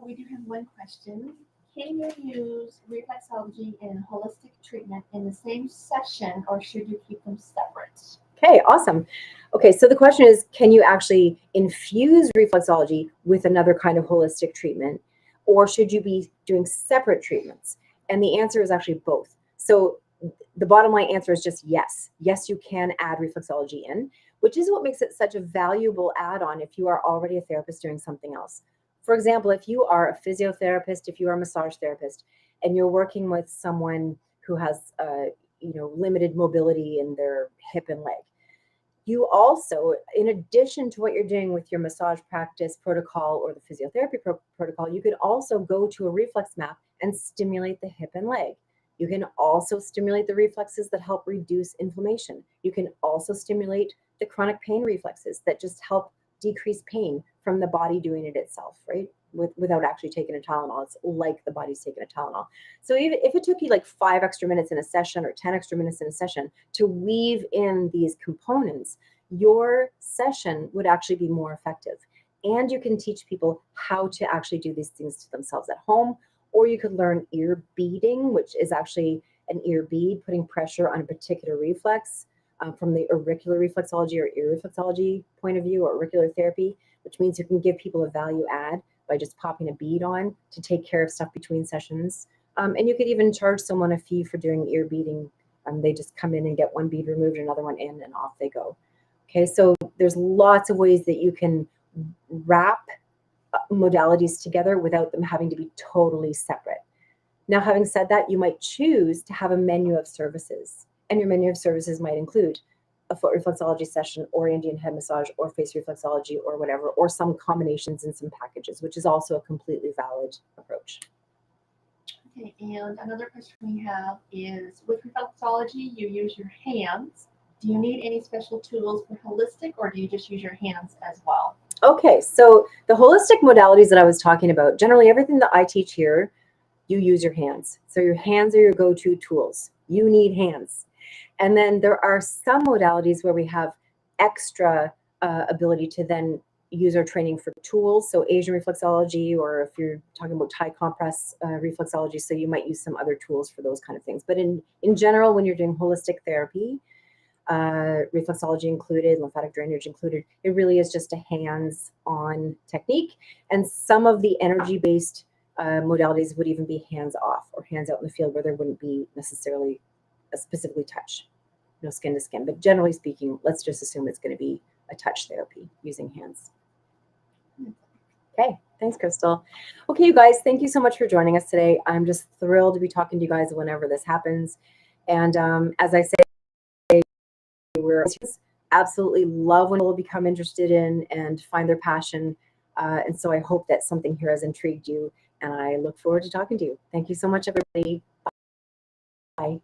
We do have one question. Can you use reflexology and holistic treatment in the same session, or should you keep them separate? Okay, awesome. Okay, so the question is, can you actually infuse reflexology with another kind of holistic treatment, or should you be doing separate treatments? And the answer is actually both. So the bottom line answer is just yes. Yes, you can add reflexology in, which is what makes it such a valuable add-on if you are already a therapist doing something else. For example, if you are a physiotherapist, if you are a massage therapist, and you're working with someone who has limited mobility in their hip and leg, you also, in addition to what you're doing with your massage practice protocol or the physiotherapy protocol, you could also go to a reflex map and stimulate the hip and leg. You can also stimulate the reflexes that help reduce inflammation. You can also stimulate the chronic pain reflexes that just help decrease pain from the body doing it itself, right? Without actually taking a Tylenol. It's like the body's taking a Tylenol. So even if it took you like 5 extra minutes in a session or 10 extra minutes in a session to weave in these components, your session would actually be more effective. And you can teach people how to actually do these things to themselves at home. Or you could learn ear beading, which is actually an ear bead putting pressure on a particular reflex from the auricular reflexology or ear reflexology point of view, or auricular therapy, which means you can give people a value add by just popping a bead on to take care of stuff between sessions. And you could even charge someone a fee for doing ear beading. They just come in and get one bead removed, another one in, and off they go. Okay, so there's lots of ways that you can wrap modalities together without them having to be totally separate. Now, having said that, you might choose to have a menu of services, and your menu of services might include a foot reflexology session, or Indian head massage, or face reflexology, or whatever, or some combinations in some packages, which is also a completely valid approach. Okay, and another question we have is, with reflexology, you use your hands. Do you need any special tools for holistic, or do you just use your hands as well? Okay, so the holistic modalities that I was talking about, generally everything that I teach here, you use your hands. So your hands are your go-to tools. You need hands. And then there are some modalities where we have extra ability to then use our training for tools. So Asian reflexology, or if you're talking about Thai compress reflexology, so you might use some other tools for those kind of things. But in general, when you're doing holistic therapy, reflexology included, lymphatic drainage included, it really is just a hands-on technique. And some of the energy-based modalities would even be hands-off or hands out in the field, where there wouldn't be necessarily a specifically touch, no skin to skin. But generally speaking, let's just assume it's going to be a touch therapy using hands. Okay, thanks, Crystal. Okay, you guys, thank you so much for joining us today. I'm just thrilled to be talking to you guys whenever this happens. And as I say, we're absolutely love when people become interested in and find their passion. And so I hope that something here has intrigued you, and I look forward to talking to you. Thank you so much, everybody. Bye.